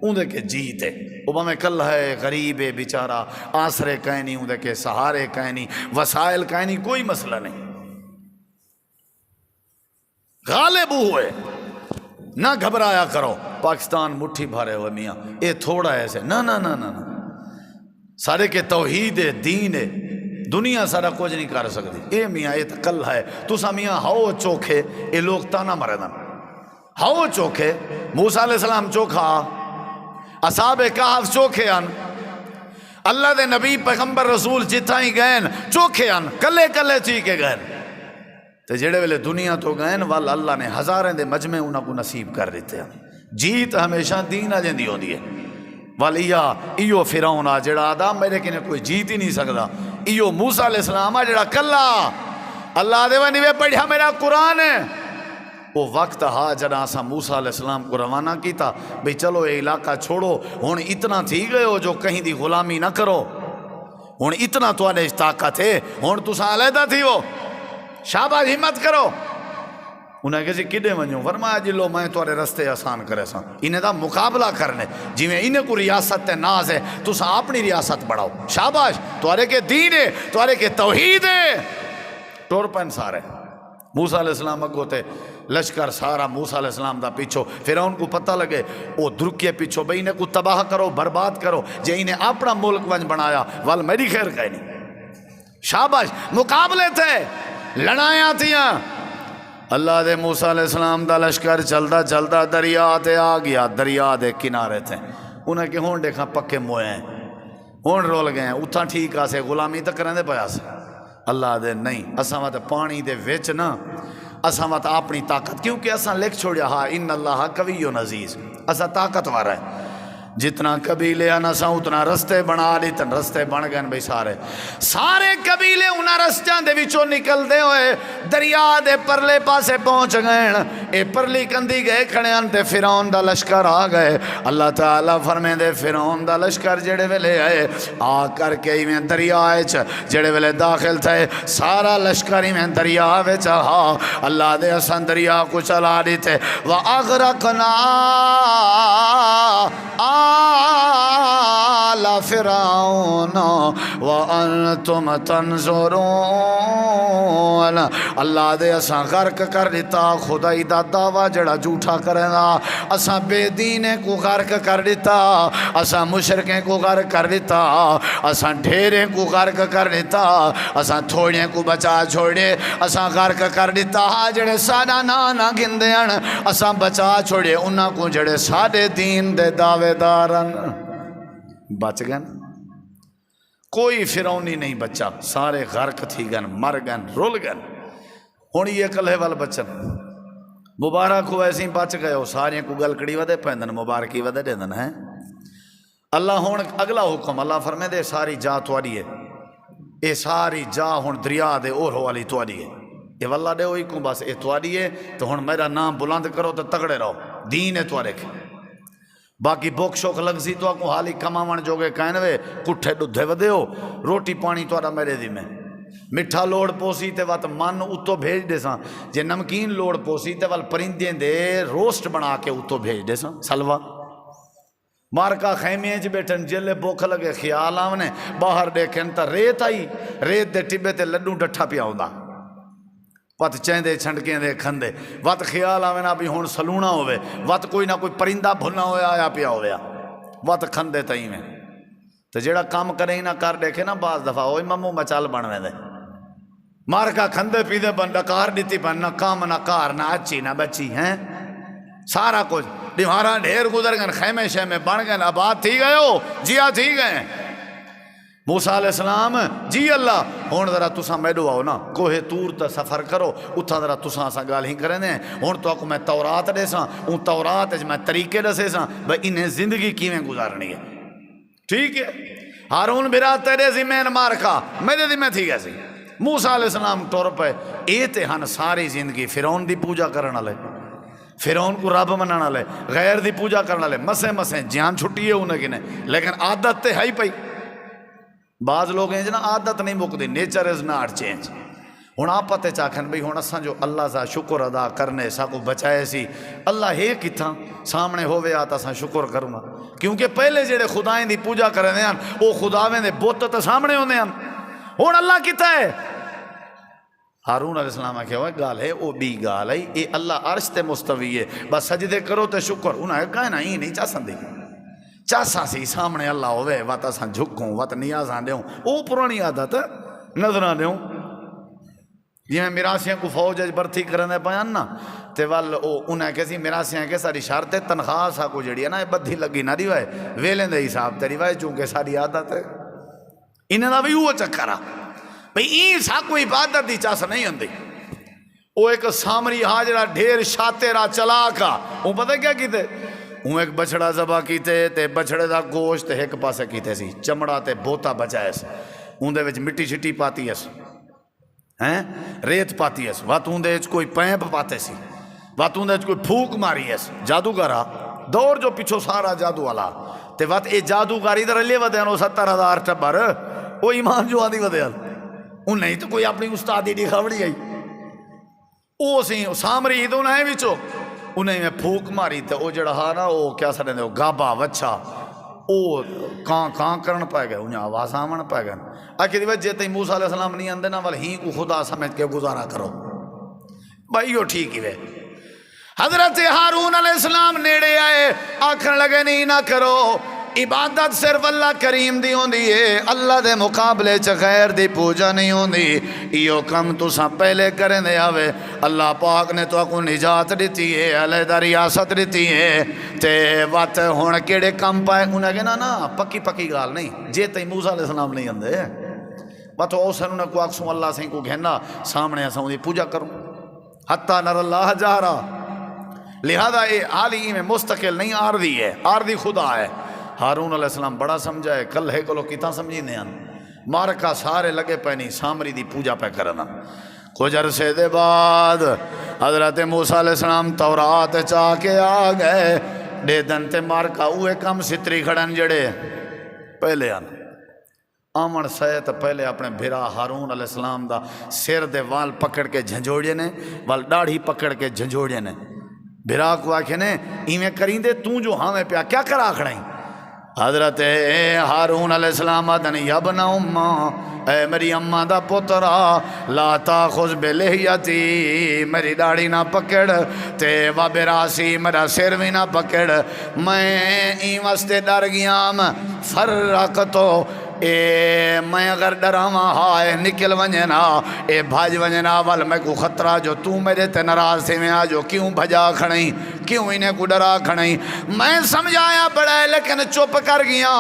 اندے کے جیت ہے وہ بھاویں کل ہے غریب ہے بیچارہ آسرے کہیں نہیں اندے کے سہارے کہیں نہیں وسائل کہیں نہیں کوئی مسئلہ نہیں غالب ہوئے نہ گھبرایا کرو پاکستان مٹھی بھرے ہوئے میاں یہ تھوڑا ایسے نہ نہ نہ نہ سارے کے توحید ہے دین ہے دنیا سارا کچھ نہیں کر سکتی اے میاں یہ تو کل ہے تسا میاں ہو چوکھے یہ لوگ تانا مرے دن ہو چوکھے موسیٰ علیہ السلام چوکھا اصحاب کہف چوکھے ان اللہ دے نبی پیغمبر رسول جتھا ہی گئن چوکھے ان کلے کلے تھی کے گئن تو جڑے ویلے دنیا تو گئن وال اللہ نے ہزاریں دے مجمع انہاں کو نصیب کر دیتے ہیں جیت ہمیشہ دین آ جندی ہوندی ہے والیا ایو فرعون آ جڑا آدھا میرے کنے کوئی جیت ہی نہیں سکتا ایو موسیٰ علیہ السلام آ جڑا کلا اللہ دے ونی وے پڑھیا میرا قرآن ہے وہ وقت ہا جڑا سا موسیٰ علیہ السلام کو روانہ کیتا بھئی چلو یہ علاقہ چھوڑو ہن اتنا تھی گئے ہو جو کہیں دی غلامی نہ کرو ہن اتنا تو آنے طاقت ہے ہن تسا علیحدہ تھی ہو شاباش ہمت کرو انہیں کہا کڈے ونجو فرمایا جلو میں توارے رستے آسان کرے سا انہیں دا مقابلہ کرنے جی میں انہیں کو ریاست ناز ہے تو سا اپنی ریاست بڑھاؤ شاباش توارے کے دین ہے توارے کے توحید ہے ٹور پین سارے موسیٰ علیہ السلام اگو تے لشکر سارا موسیٰ علیہ السلام دا پیچھو پھر ان کو پتہ لگے وہ درکے پیچھو بھئی انہیں کو تباہ کرو برباد کرو جے انہیں اپنا ملک ونج بنایا وال میری خیر کہیں نہیں شاباش مقابلے تھے لڑائیاں تھیاں اللہ دے موسیٰ علیہ السلام دا لشکر چلتا چلتا دریا تے آ گیا دریا دے کنارے تھے انہیں کہ ہون دیکھا پکے موئے ہیں ہون رول گئے ہیں اتھا ٹھیک آسے غلامی تک کرنے دے پایا سے اللہ دے نہیں اساں وقت پانی دے ویچ نا اساں وقت اپنی طاقت کیونکہ اساں لکھ چھوڑیا ہاں ان اللہ قوی و عزیز اساں طاقت وارا ہے جتنا قبیلے ہیں نساں اتنا رستے بنا لیتن رستے بن گئے بھئی سارے قبیلے انہاں رستیاں دے وچوں نکل دے ہوئے دریا دے پرلے پاسے پہنچ گئے اے پرلی کندی گئے کھڑے ہیں تے فرعون دا لشکر آ گئے اللہ تعالیٰ فرمے دے فرعون دا لشکر جڑے ویلے آئے آ کر کے میں دریا وچ جڑے ویلے داخل تھے سارا لشکر میں دریا وچ ہاں اللہ دے اساں دریا کو چلا دیتے وَأَغْرَقْنَا آل فرعون وَأَنْتُمْ تَنْظُرُونَ اللہ دے اساں غرق کر دیتا خدائی دا دعویٰ جڑا جھوٹا کرے گا اساں بے دینے کو غرق کر دیتا اساں مشرکیں کو غرق کر دیتا اساں ڈھیریں کو غرق کر دیتا اساں تھوڑے کو بچا چھوڑے اساں غرق کر دیتا جڑے ساڈا نہ گندے ہیں اساں بچا چھوڑے انہاں کو جڑے ساڈے دین دے دعوے دارن بچ گئے کوئی فرعونی نہیں بچا سارے غرق تھی گن مر گن رول گن ہوں یہ کلے وال بچن مبارک ہو ایسے بچ گئے ہو سارے کو گلکڑی ودے پیندن مبارکی ودے دیندن ہے اللہ ہوں اگلا حکم اللہ فرمے دے ساری جا تواری ہے اے ساری جا ہوں دریا دے اور ہو والی تواری ہے یہ واللہ دے ہوئی کو بس اے تواری ہے تو ہوں میرا نام بلند کرو تو تگڑے رہو دین ہے توارے کے باقی بوک شوک لگ سی تو آکو حالی کماون جوگے کہنوے کٹھے ڈدھے ودے ہو روٹی پانی توارا میرے دی میں مٹھا لوڑ پوسی تے وقت من اتو بھیج دے ساں جے نمکین لوڑ پوسی تے وال پرندیں دے روسٹ بنا کے اتو بھیج دے ساں سلوہ مارکا خیمیاں چ بیٹھن جلے بوکھ لگے خیال آونے باہر دیکھن تا ریت آئی ریت دے ٹبے تے لڈو ڈٹھا پیا ہوندا وات چیندے چھنڈکیں دے کھندے وات خیال آوے نا بھی ہون سلونا ہوئے وات کوئی نہ کوئی پرندہ بھنا ہوئے آیا پیا ہوئے وات کھندے تئی میں تو جیڑا کام کرے ہی نہ کر دیکھے نا بعض دفعہ ہوئی ممو مچال بنوے دے مارکا کھندے پیدے بندہ کار دیتی پن نہ کام نہ کار نہ اچھی نہ بچی ہیں سارا کچھ دیوارا ڈھیر گزر گئے خیمے شیمے بن گئے آباد تھی گئے ہو جیا تھی گئے موسیٰ علیہ السلام جی اللہ ہون ذرا تساں میڈو آؤ نا کوہ تور تا سفر کرو اتھا ذرا تساں سا گال ہی کریں دیں ہون تو آکو میں تورات دے ساں ان تورات میں طریقے دسے ساں بھئی انہیں زندگی کیویں گزارنی ہے ٹھیک ہے ہارون برا تیرے ذمین مارکا میرے ذمہ تھی گئے سی موسیٰ علیہ السلام طور پہ ایتے ہن ساری زندگی فرعون دی پوجا کرنا لے فرعون کو رب منانا لے غیر دی پوجا کرنا لے مسے جان چھٹی ہے انہیں کنے لیکن عادت تے ہی پئی بعض لوگ ہیں جنا عادت نہیں مک the nature is not change ہوں آپ تے چاکھن بھئی ہوں اساں جو اللہ کا شکر ادا کرنے ساکو بچائے سی اللہ ہے کتھاں سامنے ہووے آتا اساں شکر کرنا کیونکہ پہلے جڑے خدائیں دی پوجا کرنے ہیں وہ خداویں دے بت تے سامنے ہوندے ہیں ہوں اللہ کتھا ہے ہارون علیہ السلام آکھیا ہوئے گال ہے او بی گال ہے اے اللہ عرش تے مستوی ہے بس سجدے کرو تے شکر انہاں کہا نا ہی نہیں چاسن دی چاسا سی سامنے اللہ ہوئے وات اساں جھکوں وات نیازاں دیوں او پرانی عادت نظراں دیوں جی میں میراسیاں کو فوج برتھی کرنے پیان نا تے وال او انہیں کہسی میراسیاں کے ساری شرط تنخواہ سا کو جڑی ہے نا بدھی لگی نہ دیوائے ویلیں دے حساب تے دیوائے چونکہ ساری عادت ہے انہیں دا بھی وہ چکرہ بھئی این سا کوئی عبادت دی چاس نہیں ہوندی وہ ایک سامری حاجرہ ڈھیر شاترہ چلاکا وہ پتہ کیا کیتے وہ ایک بچڑا ذبح کیتے تے بچڑے دا گوشت ایک پاسے کیتے سی چمڑا تے بوتا بچائے سی ان دے وچ مٹی شٹی پاتی ہے ہیں ریت پاتی ہے وات ان دے وچ کوئی پیپ پاتے سی وات ان دے وچ کوئی پھوک ماری ہے جادوگرہ دور جو پیچھو سارا جادو والا تے وات اے جادوگاری در لے ودے انو 70,000 ٹبر وہ ایمان جو آدھی ودے ان نہیں تو کوئی اپنی استادی دی خبری آئی او سی سامری تو انہیں وچو انہیں میں پھوک ماری تے او جڑا ہاں نا او کیا سڑے دے گابا وچھا او کان کرن پائے گئے انہیں آواز آمن پائے گئے آکے دی وجہ تے موسیٰ علیہ السلام نہیں اندے نا والہی کو خدا سمجھ کے گزارا کرو بھائی یہ ٹھیک ہی وے حضرت ہارون علیہ السلام نیڑے آئے آکھن لگے نہیں نہ کرو عبادت صرف اللہ کریم دی ہوندی ہے اللہ دے مقابلے چ غیر دی پوجا نہیں ہوندی ایو کم تساں پہلے کریں دے آوے اللہ پاک نے تو کو نجات دیتی ہے علیحدہ ریاست دیتی ہے تے وات ہون کیڑے کم پائے انہیں کہنا نا پکی گال نہیں جے تے موسیٰ علیہ السلام نہیں اندے بات اوسن انہیں کو اکسوں اللہ سے کو گھننا سامنے اساں دی پوجا کروں حتی نر اللہ جارا لہذا یہ عالی میں مستقل نہیں عارضی ہے عارضی خدا ہے ہارون علیہ السلام بڑا سمجھا ہے کل ہے کلو کتنا سمجھی نہیں مارکا سارے لگے پہنی سامری دی پوجا پہ کرنا کچھ عرصے دے بعد حضرت موسیٰ علیہ السلام تورات چاہ کے آ گئے دے دن تے مارکا اوے کم ستری کھڑن جڑے پہلے آمن سیت پہلے اپنے بھرا ہارون علیہ السلام دا سیر دے وال پکڑ کے جھنجوڑے نے وال ڈاڑھی پکڑ کے جھنجوڑے نے بھرا کو آکھے نے ایویں کریں دے تو جو ہاں میں پیا کیا کرا کھڑائیں حضرت ہارون علیہ السلام آدھن یبن اماں اے میری اماں دا پترا لا تاخذ بلحیتی میری داڑھی نہ پکڑ تے وبراسی میرا سر بھی نہ پکڑ میں این واسطے ڈر گیام فرقتو اے میں اگر ڈراواں ہائے نکل ونجنا اے بھاج ونجنا وال میں کو خطرہ جو تو میرے تے ناراض سے میں آجو کیوں بھجا کھڑیں کیوں انہیں کو ڈرا کھڑیں میں سمجھایا بڑا ہے لیکن چپ کر گیا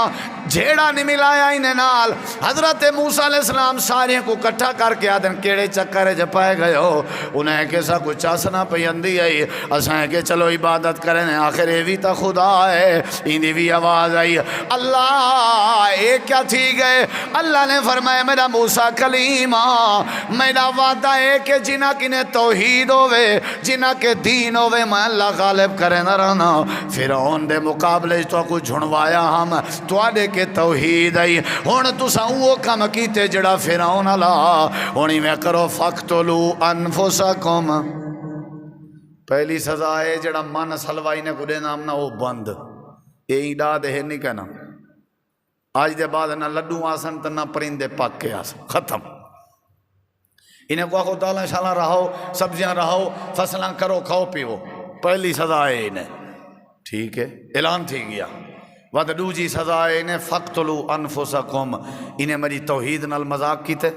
جھیڑا نہیں ملایا انہیں نال حضرت موسیٰ علیہ السلام سارے کو کٹھا کر کے آدھن کیڑے چکرے جپائے گئے ہو انہیں کیسا کچھ چاسنا پیندی آئی اسائیں کہ چلو عبادت کریں آخر یہ بھی تا خدا ہے اندھی بھی آواز آئی اللہ ایک کیا تھی گئے اللہ نے فرمایا میرا موسیٰ کلیمہ میرا وعدہ ہے کہ جنہ کنے توحید ہوئے جنہ کے دین ہوئے میں اللہ غالب کرے نہ رہنا فرعون دے مقابلے تو کو جھنوایا ہم تو آدھے کے توحید آئی ہون تو ساؤں کم کیتے جڑا فرعون اللہ ہونی میں کرو فقتلو انفسکم پہلی سزا ہے جڑا من سلوائی نے کدے نام نہ وہ بند یہ ڈا دے نہیں کہنا آج دے بعد نہ لڈو آسن تو نہ پرندے پاک کے آسن ختم انہیں کو آخو دالاں شالاں رہو سبزیاں رہو فصلاں کرو کھاؤ پیو پہلی سزا ہے انہیں ٹھیک ہے اعلان تھی گیا وقت دوجی سزا ہے انہیں فقتلو انفسکم انہیں میری توحید نال مذاق کیتے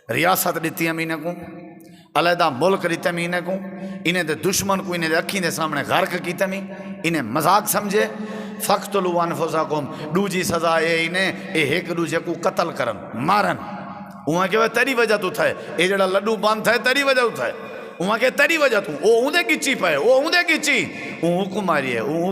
ریاست دیتی ہم انہیں کو علیحدہ ملک دیتے ہم انہیں کو انہیں دے دشمن کو انہیں دے اکھیں دے سامنے غرق کیتے ہم انہیں مذاق سمجھے فقتلو انفسکم دوجی سزا ہے انہیں ایک دوجے کو قتل کرن مارن وہاں کہ وہ تیری وجہ تو تھا اے جڑا لڈو بند تھا تیری وجہ تو تھا وہاں کہ تیری وجہ تو وہ اوندے گچی پائے وہ اوندے گچی وہ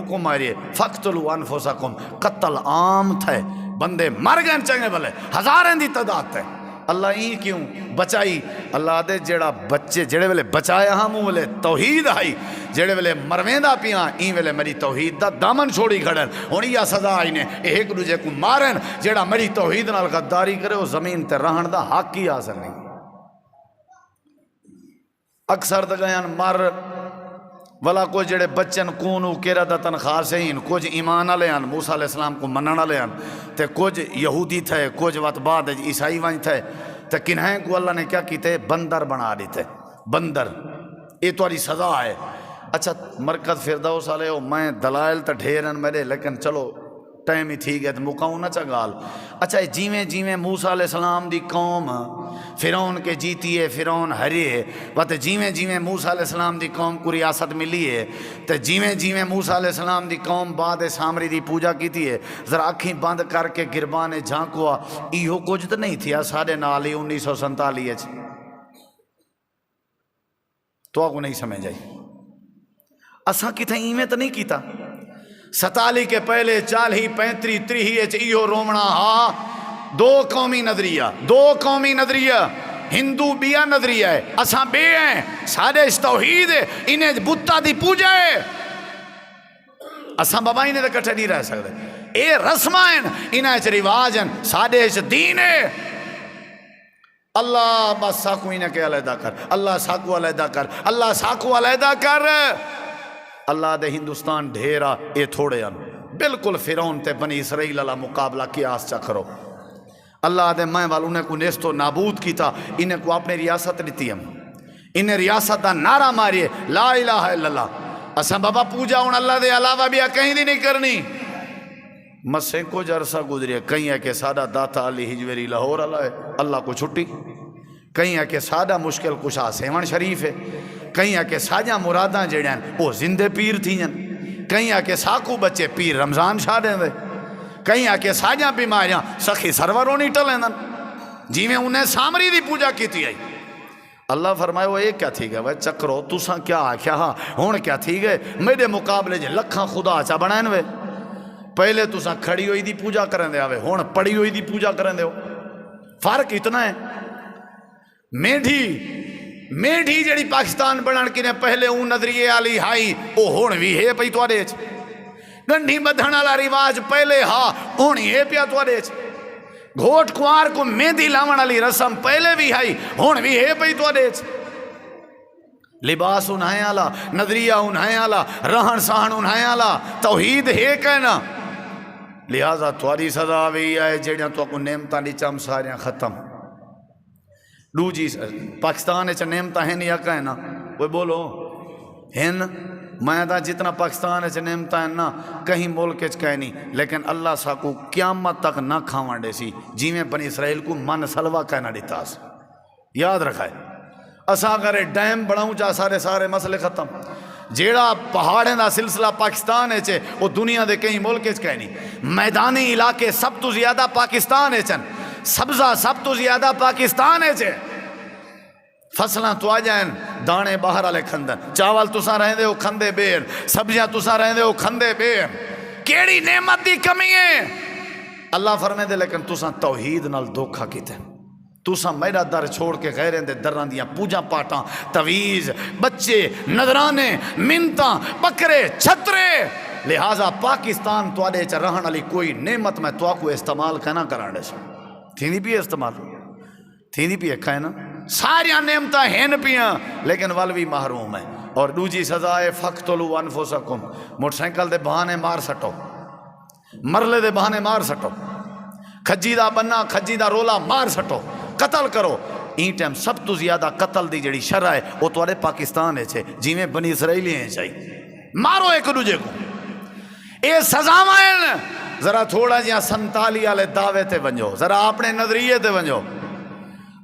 کو ماریے فقتلو انفسکم قتل عام تھا بندے مر گئے چنگے بلے ہزاریں دی تعداد تھے اللہ ہی کیوں بچائی اللہ دے جڑا بچے جڑے ویلے بچایا ہاں مو ویلے توحید آئی جڑے ویلے مرویندہ پیاں این ویلے میری توحید دا دامن چھوڑی کھڑن ہونی یا سزا آئی نے ایک دوجے کو مارن جڑا میری توحید نال غداری کرے وہ زمین تے رہن دا حق ہی آسر نہیں اکثر تو گئے مر والا کچھ جڑے بچن کونو کیرا دا تنخواہ سے ہی کچھ ایمان والے ہیں موسیٰ علیہ السلام کو منن والے ہیں تے کچھ یہودی تھے کچھ وقت بعد عیسائی وائیں تھے تے کنہیں کو اللہ نے کیا کیتے بندر بنا دیتے بندر یہ تمہاری سزا ہے. اچھا مرکز فردوس والے ہو میں دلائل تو ڈھیرن میرے لیکن چلو ٹائم ہی تھی گیا تو مکاؤں نہ چگال. اچھا جیویں جیویں موسیٰ علیہ السلام دی قوم فرعون کے جیتی ہے فرعون ہرے بات جیویں جیویں موسیٰ علیہ السلام دی قوم کو ریاست ملی ہے تو جیویں جیویں موسیٰ علیہ السلام دی قوم بعد سامری دی پوجا کی ہے ذرا اکھیں بند کر کے گربان جھانکوا ایہو کچھ تو نہیں تھیا ساڑھے نال ہی 1947 تو آگو نہیں سمجھ آئی اساں کتھیں ایویں تو نہیں کیتا 47 کے پہلے 40 35 30 ایہو رومنا ہاں دو قومی نظریہ ہندو بیا نظریہ ہے اساں بے ہیں سارے اس توحید ہے انہیں بتا دی پوجا ہے اساں بابا انہیں تو کٹھے نہیں رہ سکتے اے رسمائیں انہیں رواج ہیں سارے اس دین ہے اللہ بس ساکو انہیں کے علیحدہ کر اللہ ساکو علیحدہ کر اللہ ساکو علیحدہ کر اللہ دے ہندوستان ڈھیرا اے تھوڑے ہیں بالکل فرعون تے بنی اسرائیل اللہ مقابلہ قیاس چا کرو اللہ دے میں والوں نے کو نیستو نابود کیتا انہیں کو اپنے ریاست لیتی ہم انہیں ریاست دا نعرہ ماریے لا الہ الا اللہ اساں بابا پوجا ہون اللہ دے علاوہ بھی کہیں دی نہیں کرنی مسیں کو جرسہ گزرے کہیں ہے کہ سادہ داتا علی ہجویری لاہور اللہ ہے اللہ کو چھٹی کہیں ہے کہ سادہ مشکل کشا سیون شریف ہے کہیں ہے کہ ساجہ مراداں جڑے ہیں وہ زندے پیر تھی ہیں کہیں ہے کہ ساکو بچے پیر رمضان شاہ دیں دے کہیں ہے کہ ساجہ بیماریاں سخی سروروں نہیں ٹلیں دن جی میں انہیں سامری دی پوجا کی تھی آئی اللہ فرمائے وہ ایک کیا تھی گئے چکرو تُساں کیا آکھیا ہاں ہون کیا تھی گئے میرے مقابلے جے لکھاں خدا چا بنائن وے پہلے تُساں کھڑی ہوئی دی پوجا کریں دے آوے ہون پڑی ہوئی دی پوجا کریں دے ہو فرق اتنا ہے میڈھی جڑی پاکستان بنان کی نے پہلے اون نظریے آلی ہائی او ہون بھی ہے پئی تو آدھے گنڈھی بدھن والا رواج پہلے ہاں ہونی ہے پیا تو آدھے گھوٹ کوار کو مہندی لاون والی رسم پہلے بھی ہائی ہون بھی ہے پئی تو آدھے لباس انہیں آلا نظریہ انہیں آلا رہن سہن انہیں آلا توحید ہے کہنا لہذا تواری سزا بھی آئے جڑیاں تو کو نعمتاں دی چم ساریاں ختم دو جی پاکستان اچھا نعمتاں ہیں یا کہنا وہ بولو ہیں میں دا جتنا پاکستان اچھا نعمتاں ہیں نا کہیں ملک اچھ کہنی لیکن اللہ سا کو قیامت تک نہ کھاوان دے سی جی میں بنی اسرائیل کو من سلوہ کہنا دیتا سی یاد رکھائے اسا اگر ڈیم بڑھاؤں چاہ سارے مسئلے ختم جیڑا پہاڑیں دا سلسلہ پاکستان ہے چھے وہ دنیا دے کہیں ملک اچھ کہنی میدانی علاقے سب تو زیادہ پاکستان ہے چھن سبزہ سب تو زیادہ پاکستان ہے چھے فصلہ تو آ جائیں دانے باہر والے کھندن چاول تساں رہیں دے ہو کھندے بیر سبزیاں تساں رہیں دے ہو کھندے بیر کیڑی نعمت دی کمی ہے اللہ فرمے دے لیکن تساں توحید نال دھوکھا کیتے تساں میرا در چھوڑ کے غیریں دے دران دیاں پوجا پاٹاں تویز بچے نظرانے منتاں بکرے چھترے لہٰذا پاکستان تو آدھے چا رہن علی کوئی نعمت میں تو کو استعمال کہنا کرانے سے تھی بھی استعمال تھی بھی کہنا ساریاں نعمتاں ہیں پیاں لیکن والوی محروم ہے اور دوجی سزا ہے فقتلوا انفسکم موٹر سائیکل دے بہانے مار سٹو مرلے دے بہانے مار سٹو کھجی دا بننا کھجی دا رولا مار سٹو قتل کرو این ٹائم سب تو زیادہ قتل دی جڑی شرع ہے وہ تو پاکستان ہے چھے جی میں بنی اسرائیلی ہیں چاہیے مارو ایک دوجے کو اے سزا مائن ذرا تھوڑا جہاں سنتالی والے دعوے تے ونجو ذرا اپنے نظریے تے ونجو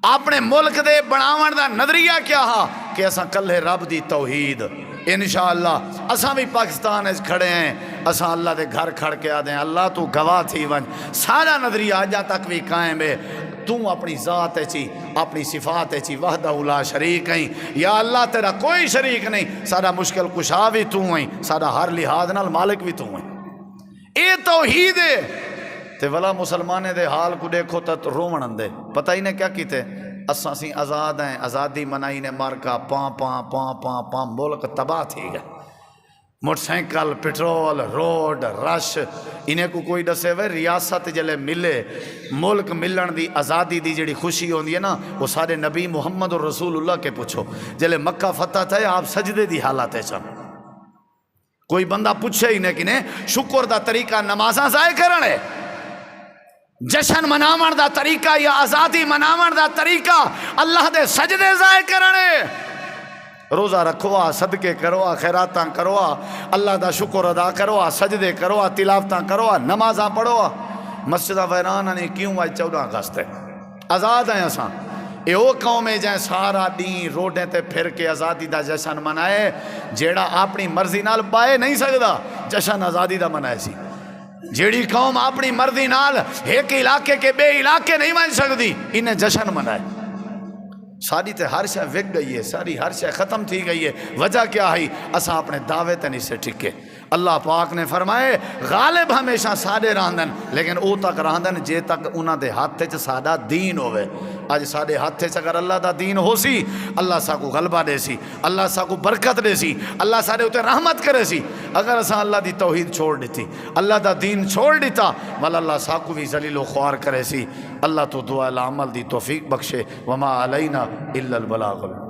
اپنے ملک دے بناون دا نظریہ کیا ہاں کہ اساں کلے رب دی توحید انشاءاللہ اساں بھی پاکستان اچ کھڑے ہیں اساں اللہ دے گھر کھڑ کے آدھیں اللہ تو گواہ تھی ون سارا نظریہ آجا تک بھی قائم ہے تو اپنی ذات چی اپنی صفات چی وحدہ لا شریک ہیں یا اللہ تیرا کوئی شریک نہیں سارا مشکل کشا بھی تو ہیں سارا ہر لحاظ نال مالک بھی تو ہیں اے توحید ہے تے والا مسلمانے دے حال کو دیکھو تا رومن اندے پتہ ہی نے کیا کیتے اساں سی آزاد ہیں آزادی منائی نے مار کا پاں پاں پاں پاں پاں ملک تباہ تھی گا موٹر سائیکل پٹرول روڈ رش انہیں کو کوئی دسے وے ریاست جلے ملے ملک ملن دی آزادی دی جڑی خوشی ہوندی ہے نا وہ سارے نبی محمد رسول اللہ کے پوچھو جلے مکہ فتح تھے آپ سجدے دی حالات ہے چن کوئی بندہ پوچھے ہی نہیں کنے شکر دا طریقہ نمازاں ضائع کرنے جشن مناون دا طریقہ یا آزادی مناون دا طریقہ اللہ دے سجدے ضائع کرنے روزہ رکھوا صدقے کروا خیراتاں کروا اللہ دا شکر ادا کروا سجدے کروا تلاوتاں کروا نمازاں پڑھوا مسجدہ ویران نے کیوں آج 14 اگست ہے آزاد ہیں اساں اے او قوم ہے جائیں سارا دین روڈیں تے پھر کے آزادی دا جشن منائے جیڑا اپنی مرضی نال پائے نہیں سکدا جشن آزادی دا منائے سی جیڑی قوم اپنی مرضی نال ایک علاقے کے بے علاقے نہیں مان سکتی انہیں جشن منائے ساری تے ہر شے وک گئی ہے ساری ہر شے ختم تھی گئی ہے وجہ کیا ہے اساں اپنے دعوے تے نہیں سے ٹھکے اللہ پاک نے فرمائے غالب ہمیشہ سارے راندن لیکن او تک راندن جے تک انہاں دے ہاتھ چ ساڈا دین ہوئے اج سارے ہاتھ چ اگر اللہ دا دین ہو سی اللہ سا کو غلبہ دے سی اللہ سا کو برکت دے سی اللہ سارے اتے رحمت کرے سی اگر اساں اللہ دی توحید چھوڑ دیتی اللہ دا دین چھوڑ دیتا والا اللہ سا کو بھی ذلیل و خوار کرے سی اللہ تو دعا العمل دی توفیق بخشے وما علینا الا البلاغ